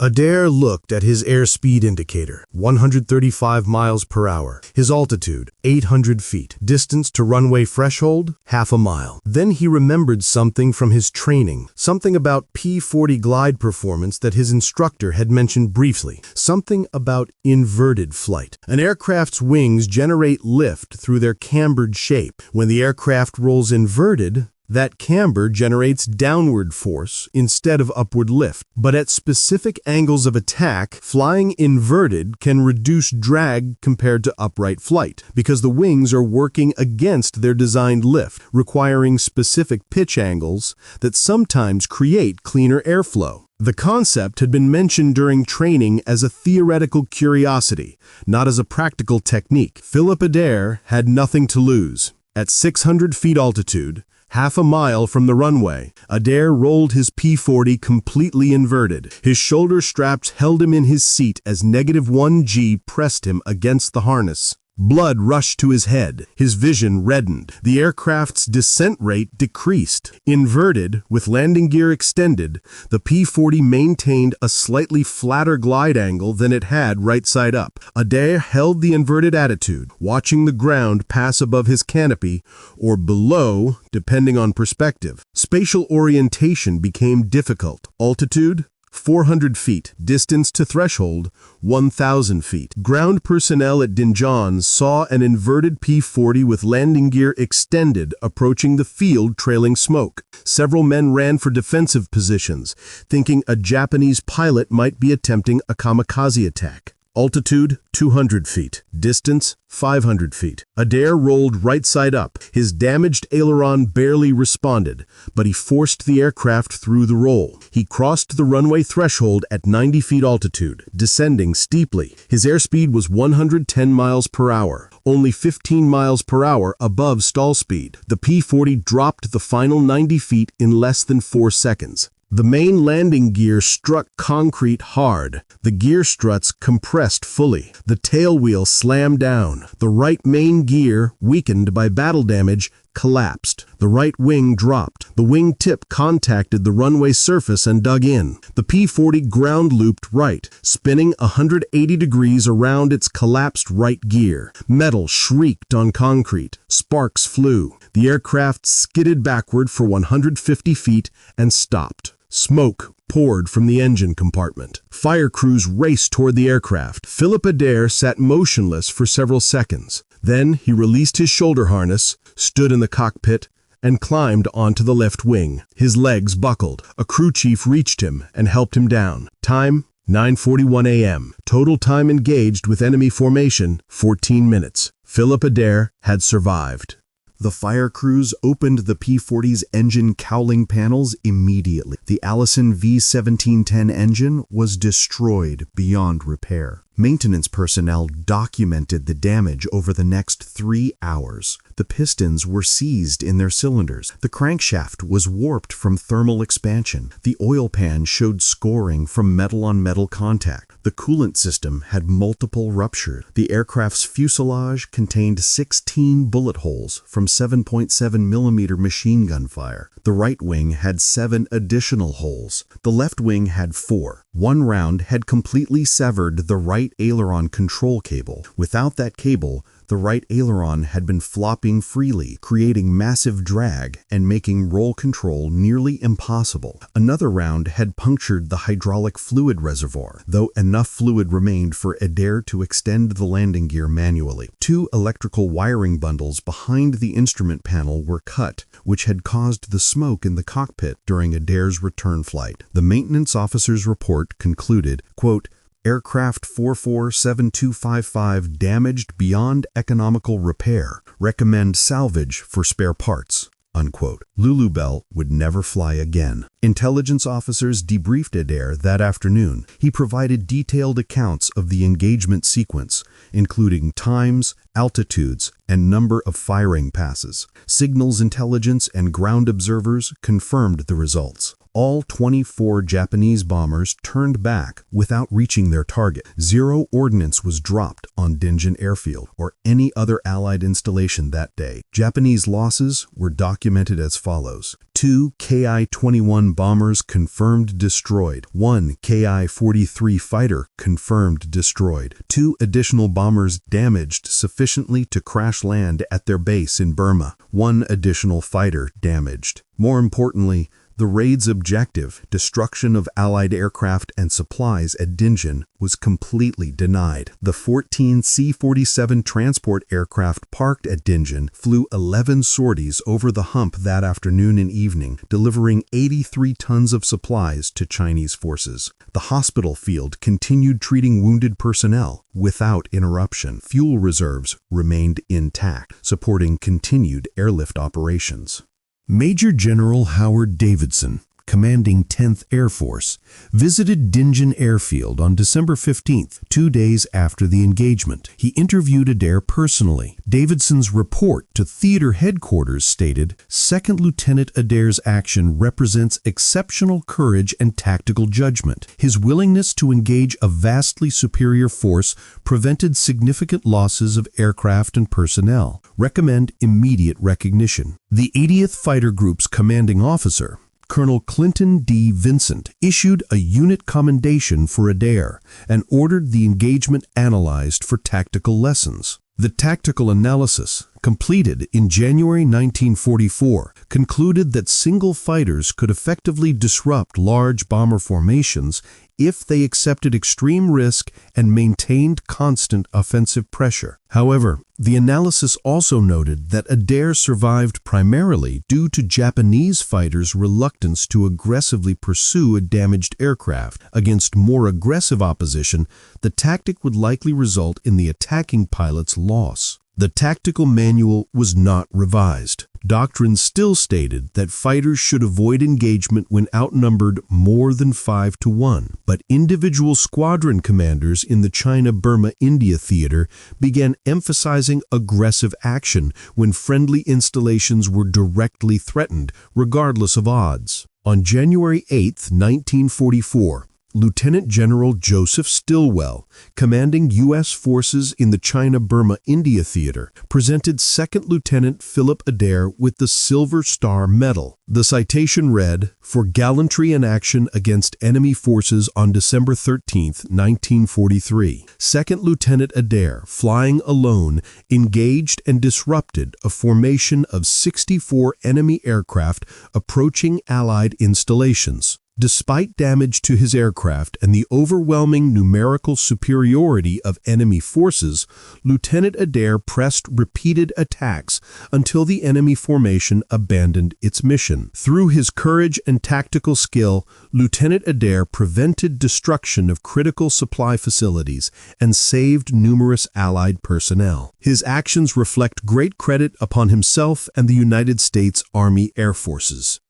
Adair looked at his airspeed indicator, 135 miles per hour. His altitude, 800 feet. Distance to runway threshold, half a mile. Then he remembered something from his training, something about P-40 glide performance that his instructor had mentioned briefly, something about inverted flight. An aircraft's wings generate lift through their cambered shape. When the aircraft rolls inverted, that camber generates downward force instead of upward lift. But at specific angles of attack, flying inverted can reduce drag compared to upright flight, because the wings are working against their designed lift, requiring specific pitch angles that sometimes create cleaner airflow. The concept had been mentioned during training as a theoretical curiosity, not as a practical technique. Philip Adair had nothing to lose. At 600 feet altitude, half a mile from the runway, Adair rolled his P-40 completely inverted. His shoulder straps held him in his seat as -1G pressed him against the harness. Blood rushed to his head. His vision reddened. The aircraft's descent rate decreased. Inverted, with landing gear extended, the P-40 maintained a slightly flatter glide angle than it had right side up. Adair held the inverted attitude, watching the ground pass above his canopy, or below, depending on perspective. Spatial orientation became difficult. Altitude, 400 feet. Distance to threshold, 1,000 feet. Ground personnel at Dinjan saw an inverted P-40 with landing gear extended approaching the field trailing smoke. Several men ran for defensive positions, thinking a Japanese pilot might be attempting a kamikaze attack. Altitude, 200 feet. Distance, 500 feet. Adair rolled right side up. His damaged aileron barely responded, but he forced the aircraft through the roll. He crossed the runway threshold at 90 feet altitude, descending steeply. His airspeed was 110 miles per hour, only 15 miles per hour above stall speed. The P-40 dropped the final 90 feet in less than 4 seconds. The main landing gear struck concrete hard. The gear struts compressed fully. The tail wheel slammed down. The right main gear, weakened by battle damage, collapsed. The right wing dropped. The wing tip contacted the runway surface and dug in. The P-40 ground looped right, spinning 180 degrees around its collapsed right gear. Metal shrieked on concrete. Sparks flew. The aircraft skidded backward for 150 feet and stopped. Smoke poured from the engine compartment. Fire crews raced toward the aircraft. Philip Adair sat motionless for several seconds. Then he released his shoulder harness, stood in the cockpit, and climbed onto the left wing. His legs buckled. A crew chief reached him and helped him down. Time, 9:41 a.m. Total time engaged with enemy formation, 14 minutes. Philip Adair had survived. The fire crews opened the P-40's engine cowling panels immediately. The Allison V1710 engine was destroyed beyond repair. Maintenance personnel documented the damage over the next 3 hours. The pistons were seized in their cylinders. The crankshaft was warped from thermal expansion. The oil pan showed scoring from metal-on-metal contact. The coolant system had multiple ruptures. The aircraft's fuselage contained 16 bullet holes from 7.7mm machine gun fire. The right wing had 7 additional holes. The left wing had 4. One round had completely severed the right aileron control cable. Without that cable, the right aileron had been flopping freely, creating massive drag and making roll control nearly impossible. Another round had punctured the hydraulic fluid reservoir, though enough fluid remained for Adair to extend the landing gear manually. 2 electrical wiring bundles behind the instrument panel were cut, which had caused the smoke in the cockpit during Adair's return flight. The maintenance officer's report concluded, quote, "Aircraft 447255 damaged beyond economical repair. Recommend salvage for spare parts." Unquote. Lulubelle would never fly again. Intelligence officers debriefed Adair that afternoon. He provided detailed accounts of the engagement sequence, including times, altitudes, and number of firing passes. Signals intelligence and ground observers confirmed the results. All 24 Japanese bombers turned back without reaching their target. Zero ordnance was dropped on Dinjan Airfield or any other Allied installation that day. Japanese losses were documented as follows. 2 Ki-21 bombers confirmed destroyed. 1 Ki-43 fighter confirmed destroyed. 2 additional bombers damaged sufficiently to crash land at their base in Burma. 1 additional fighter damaged. More importantly, the raid's objective, destruction of Allied aircraft and supplies at Dinjan, was completely denied. The 14 C-47 transport aircraft parked at Dinjan flew 11 sorties over the Hump that afternoon and evening, delivering 83 tons of supplies to Chinese forces. The hospital field continued treating wounded personnel without interruption. Fuel reserves remained intact, supporting continued airlift operations. Major General Howard Davidson, commanding 10th Air Force, visited Dinjan Airfield on December 15th, 2 days after the engagement. He interviewed Adair personally. Davidson's report to theater headquarters stated, "Second Lieutenant Adair's action represents exceptional courage and tactical judgment. His willingness to engage a vastly superior force prevented significant losses of aircraft and personnel. Recommend immediate recognition." The 80th Fighter Group's commanding officer, Colonel Clinton D. Vincent, issued a unit commendation for Adair and ordered the engagement analyzed for tactical lessons. The tactical analysis, completed in January 1944, concluded that single fighters could effectively disrupt large bomber formations if they accepted extreme risk and maintained constant offensive pressure. However, the analysis also noted that Adair survived primarily due to Japanese fighters' reluctance to aggressively pursue a damaged aircraft. Against more aggressive opposition, the tactic would likely result in the attacking pilot's loss. The tactical manual was not revised. Doctrine still stated that fighters should avoid engagement when outnumbered more than 5 to 1, but individual squadron commanders in the China-Burma-India theater began emphasizing aggressive action when friendly installations were directly threatened, regardless of odds. On January 8, 1944, Lieutenant General Joseph Stilwell, commanding U.S. forces in the China-Burma-India theater, presented Second Lieutenant Philip Adair with the Silver Star Medal. The citation read, "For gallantry in action against enemy forces on December 13, 1943, Second Lieutenant Adair, flying alone, engaged and disrupted a formation of 64 enemy aircraft approaching Allied installations. Despite damage to his aircraft and the overwhelming numerical superiority of enemy forces, Lieutenant Adair pressed repeated attacks until the enemy formation abandoned its mission. Through his courage and tactical skill, Lieutenant Adair prevented destruction of critical supply facilities and saved numerous Allied personnel. His actions reflect great credit upon himself and the United States Army Air Forces."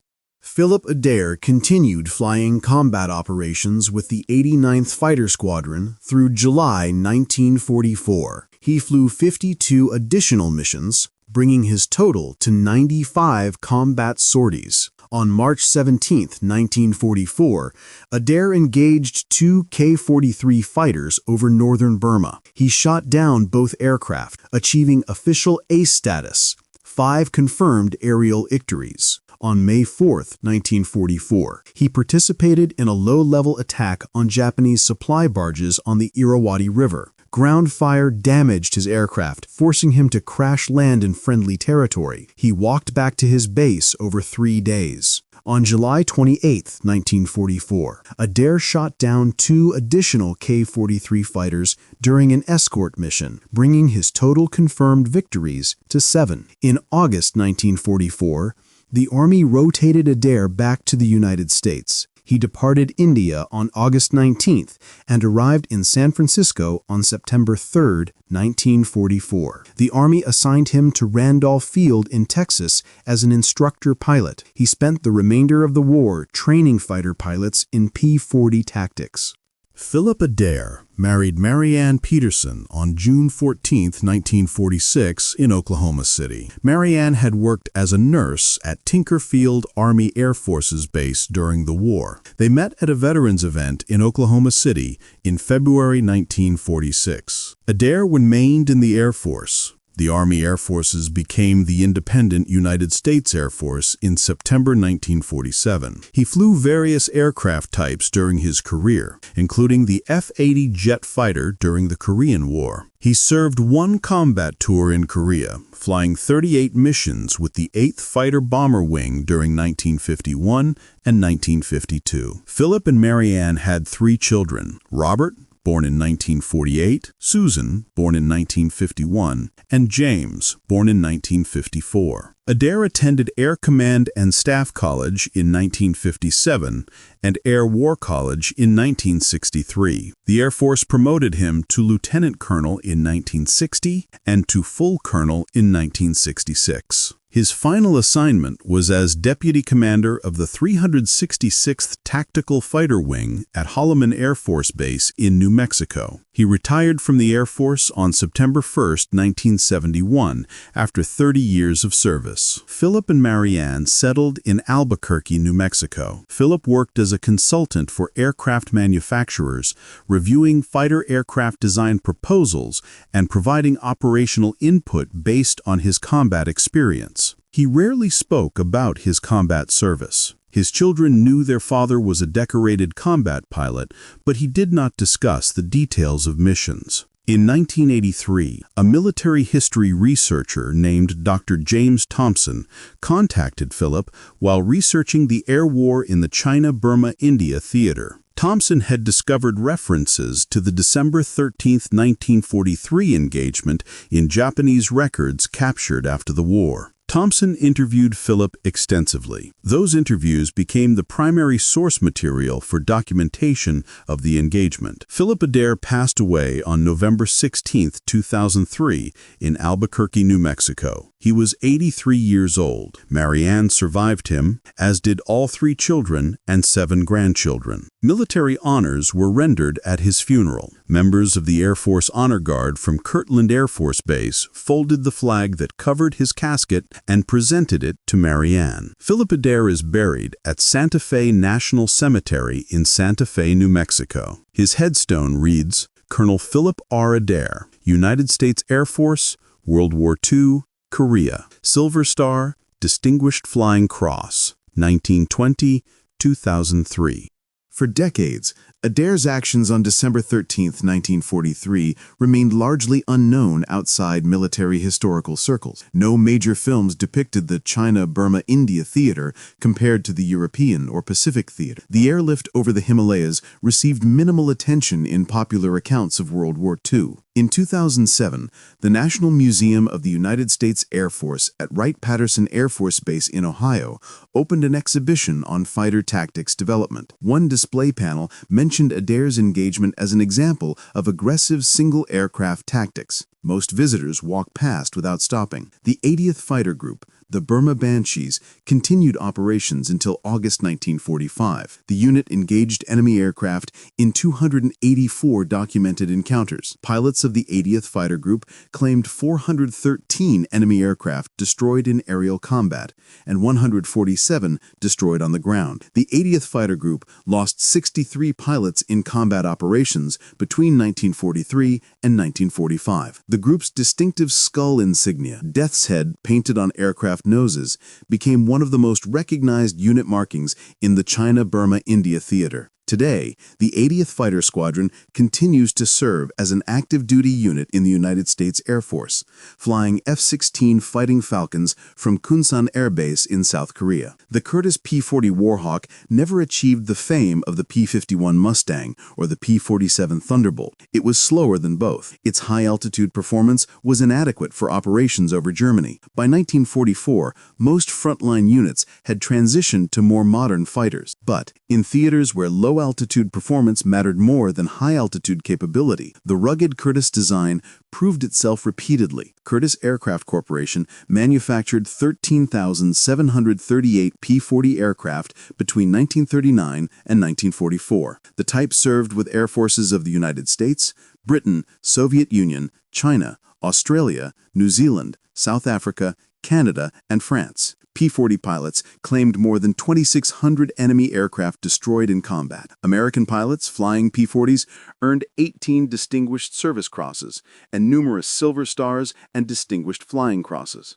Philip Adair continued flying combat operations with the 89th Fighter Squadron through July 1944. He flew 52 additional missions, bringing his total to 95 combat sorties. On March 17, 1944, Adair engaged 2 K-43 fighters over northern Burma. He shot down both aircraft, achieving official ace status, 5 confirmed aerial victories. On May 4, 1944, he participated in a low-level attack on Japanese supply barges on the Irrawaddy River. Ground fire damaged his aircraft, forcing him to crash land in friendly territory. He walked back to his base over 3 days. On July 28, 1944, Adair shot down 2 additional K-43 fighters during an escort mission, bringing his total confirmed victories to 7. In August 1944, the Army rotated Adair back to the United States. He departed India on August 19th and arrived in San Francisco on September 3, 1944. The Army assigned him to Randolph Field in Texas as an instructor pilot. He spent the remainder of the war training fighter pilots in P-40 tactics. Philip Adair married Marianne Peterson on June 14, 1946, in Oklahoma City. Marianne had worked as a nurse at Tinker Field Army Air Forces Base during the war. They met at a veterans event in Oklahoma City in February 1946. Adair remained in the Air Force. The Army Air Forces became the independent United States Air Force in September 1947. He flew various aircraft types during his career, including the F-80 jet fighter during the Korean War. He served one combat tour in Korea, flying 38 missions with the 8th Fighter Bomber Wing during 1951 and 1952. Philip and Marianne had 3 children: Robert, born in 1948, Susan, born in 1951, and James, born in 1954. Adair attended Air Command and Staff College in 1957 and Air War College in 1963. The Air Force promoted him to lieutenant colonel in 1960 and to full colonel in 1966. His final assignment was as deputy commander of the 366th Tactical Fighter Wing at Holloman Air Force Base in New Mexico. He retired from the Air Force on September 1, 1971, after 30 years of service. Philip and Marianne settled in Albuquerque, New Mexico. Philip worked as a consultant for aircraft manufacturers, reviewing fighter aircraft design proposals and providing operational input based on his combat experience. He rarely spoke about his combat service. His children knew their father was a decorated combat pilot, but he did not discuss the details of missions. In 1983, a military history researcher named Dr. James Thompson contacted Philip while researching the air war in the China-Burma-India theater. Thompson had discovered references to the December 13, 1943 engagement in Japanese records captured after the war. Thompson interviewed Philip extensively. Those interviews became the primary source material for documentation of the engagement. Philip Adair passed away on November 16, 2003, in Albuquerque, New Mexico. He was 83 years old. Marianne survived him, as did all 3 children and 7 grandchildren. Military honors were rendered at his funeral. Members of the Air Force Honor Guard from Kirtland Air Force Base folded the flag that covered his casket and presented it to Marianne. Philip Adair is buried at Santa Fe National Cemetery in Santa Fe, New Mexico. His headstone reads, Colonel Philip R. Adair, United States Air Force, World War II, Korea, Silver Star, Distinguished Flying Cross, 1920-2003. For decades, Adair's actions on December 13, 1943, remained largely unknown outside military historical circles. No major films depicted the China-Burma-India theater compared to the European or Pacific theater. The airlift over the Himalayas received minimal attention in popular accounts of World War II. In 2007, the National Museum of the United States Air Force at Wright-Patterson Air Force Base in Ohio opened an exhibition on fighter tactics development. One display panel mentioned Adair's engagement as an example of aggressive single-aircraft tactics. Most visitors walked past without stopping. The 80th Fighter Group, the Burma Banshees, continued operations until August 1945. The unit engaged enemy aircraft in 284 documented encounters. Pilots of the 80th Fighter Group claimed 413 enemy aircraft destroyed in aerial combat and 147 destroyed on the ground. The 80th Fighter Group lost 63 pilots in combat operations between 1943 and 1945. The group's distinctive skull insignia, death's head painted on aircraft noses, became one of the most recognized unit markings in the China-Burma-India theater. Today, the 80th Fighter Squadron continues to serve as an active-duty unit in the United States Air Force, flying F-16 Fighting Falcons from Kunsan Air Base in South Korea. The Curtiss P-40 Warhawk never achieved the fame of the P-51 Mustang or the P-47 Thunderbolt. It was slower than both. Its high-altitude performance was inadequate for operations over Germany. By 1944, most frontline units had transitioned to more modern fighters. But in theaters where low low-altitude performance mattered more than high-altitude capability. The rugged Curtiss design proved itself repeatedly. Curtiss Aircraft Corporation manufactured 13,738 P-40 aircraft between 1939 and 1944. The type served with air forces of the United States, Britain, Soviet Union, China, Australia, New Zealand, South Africa, Canada, and France. P-40 pilots claimed more than 2,600 enemy aircraft destroyed in combat. American pilots flying P-40s earned 18 Distinguished Service Crosses and numerous Silver Stars and Distinguished Flying Crosses.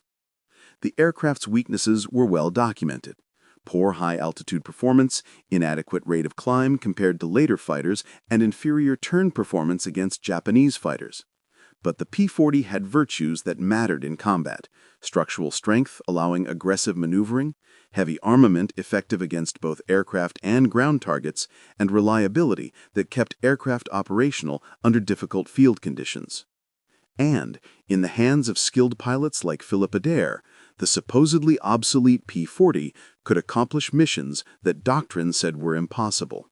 The aircraft's weaknesses were well documented. Poor high-altitude performance, inadequate rate of climb compared to later fighters, and inferior turn performance against Japanese fighters. But the P-40 had virtues that mattered in combat: structural strength allowing aggressive maneuvering, heavy armament effective against both aircraft and ground targets, and reliability that kept aircraft operational under difficult field conditions. And, in the hands of skilled pilots like Philip Adair, the supposedly obsolete P-40 could accomplish missions that doctrine said were impossible.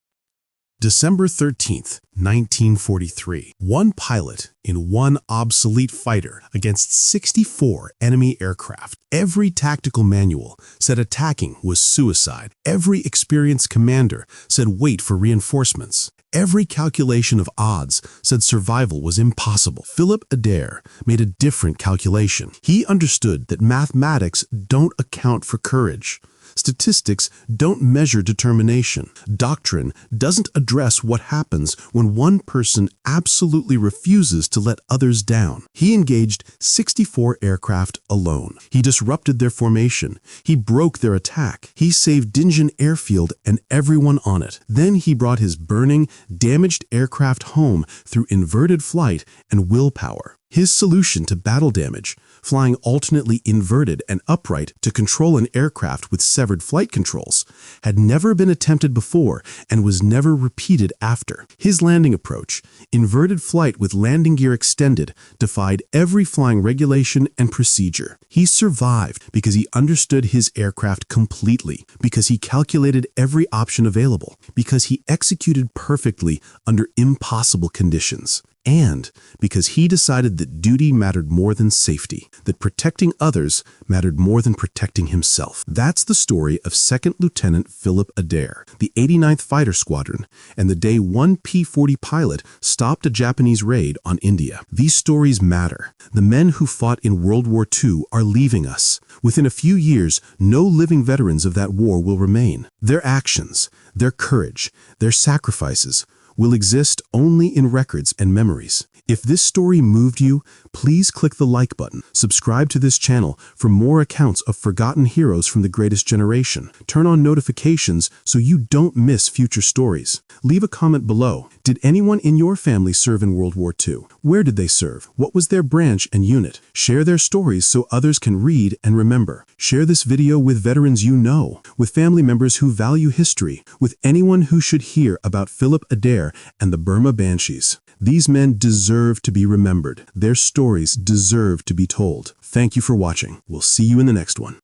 December 13, 1943. One pilot in one obsolete fighter against 64 enemy aircraft. Every tactical manual said attacking was suicide. Every experienced commander said wait for reinforcements. Every calculation of odds said survival was impossible. Philip Adair made a different calculation. He understood that mathematics don't account for courage. Statistics don't measure determination. Doctrine doesn't address what happens when one person absolutely refuses to let others down. He engaged 64 aircraft alone. He disrupted their formation. He broke their attack. He saved Dinjan Airfield and everyone on it. Then he brought his burning, damaged aircraft home through inverted flight and willpower. His solution to battle damage, flying alternately inverted and upright to control an aircraft with severed flight controls, had never been attempted before and was never repeated after. His landing approach, inverted flight with landing gear extended, defied every flying regulation and procedure. He survived because he understood his aircraft completely, because he calculated every option available, because he executed perfectly under impossible conditions. And because he decided that duty mattered more than safety, that protecting others mattered more than protecting himself. That's the story of 2nd Lieutenant Philip Adair, the 89th Fighter Squadron, and the day one P-40 pilot stopped a Japanese raid on India. These stories matter. The men who fought in World War II are leaving us. Within a few years, no living veterans of that war will remain. Their actions, their courage, their sacrifices will exist only in records and memories. If this story moved you, please click the like button. Subscribe to this channel for more accounts of forgotten heroes from the greatest generation. Turn on notifications so you don't miss future stories. Leave a comment below. Did anyone in your family serve in World War II? Where did they serve? What was their branch and unit? Share their stories so others can read and remember. Share this video with veterans you know, with family members who value history, with anyone who should hear about Philip Adair and the Burma Banshees. These men deserve to be remembered. Their stories deserve to be told. Thank you for watching. We'll see you in the next one.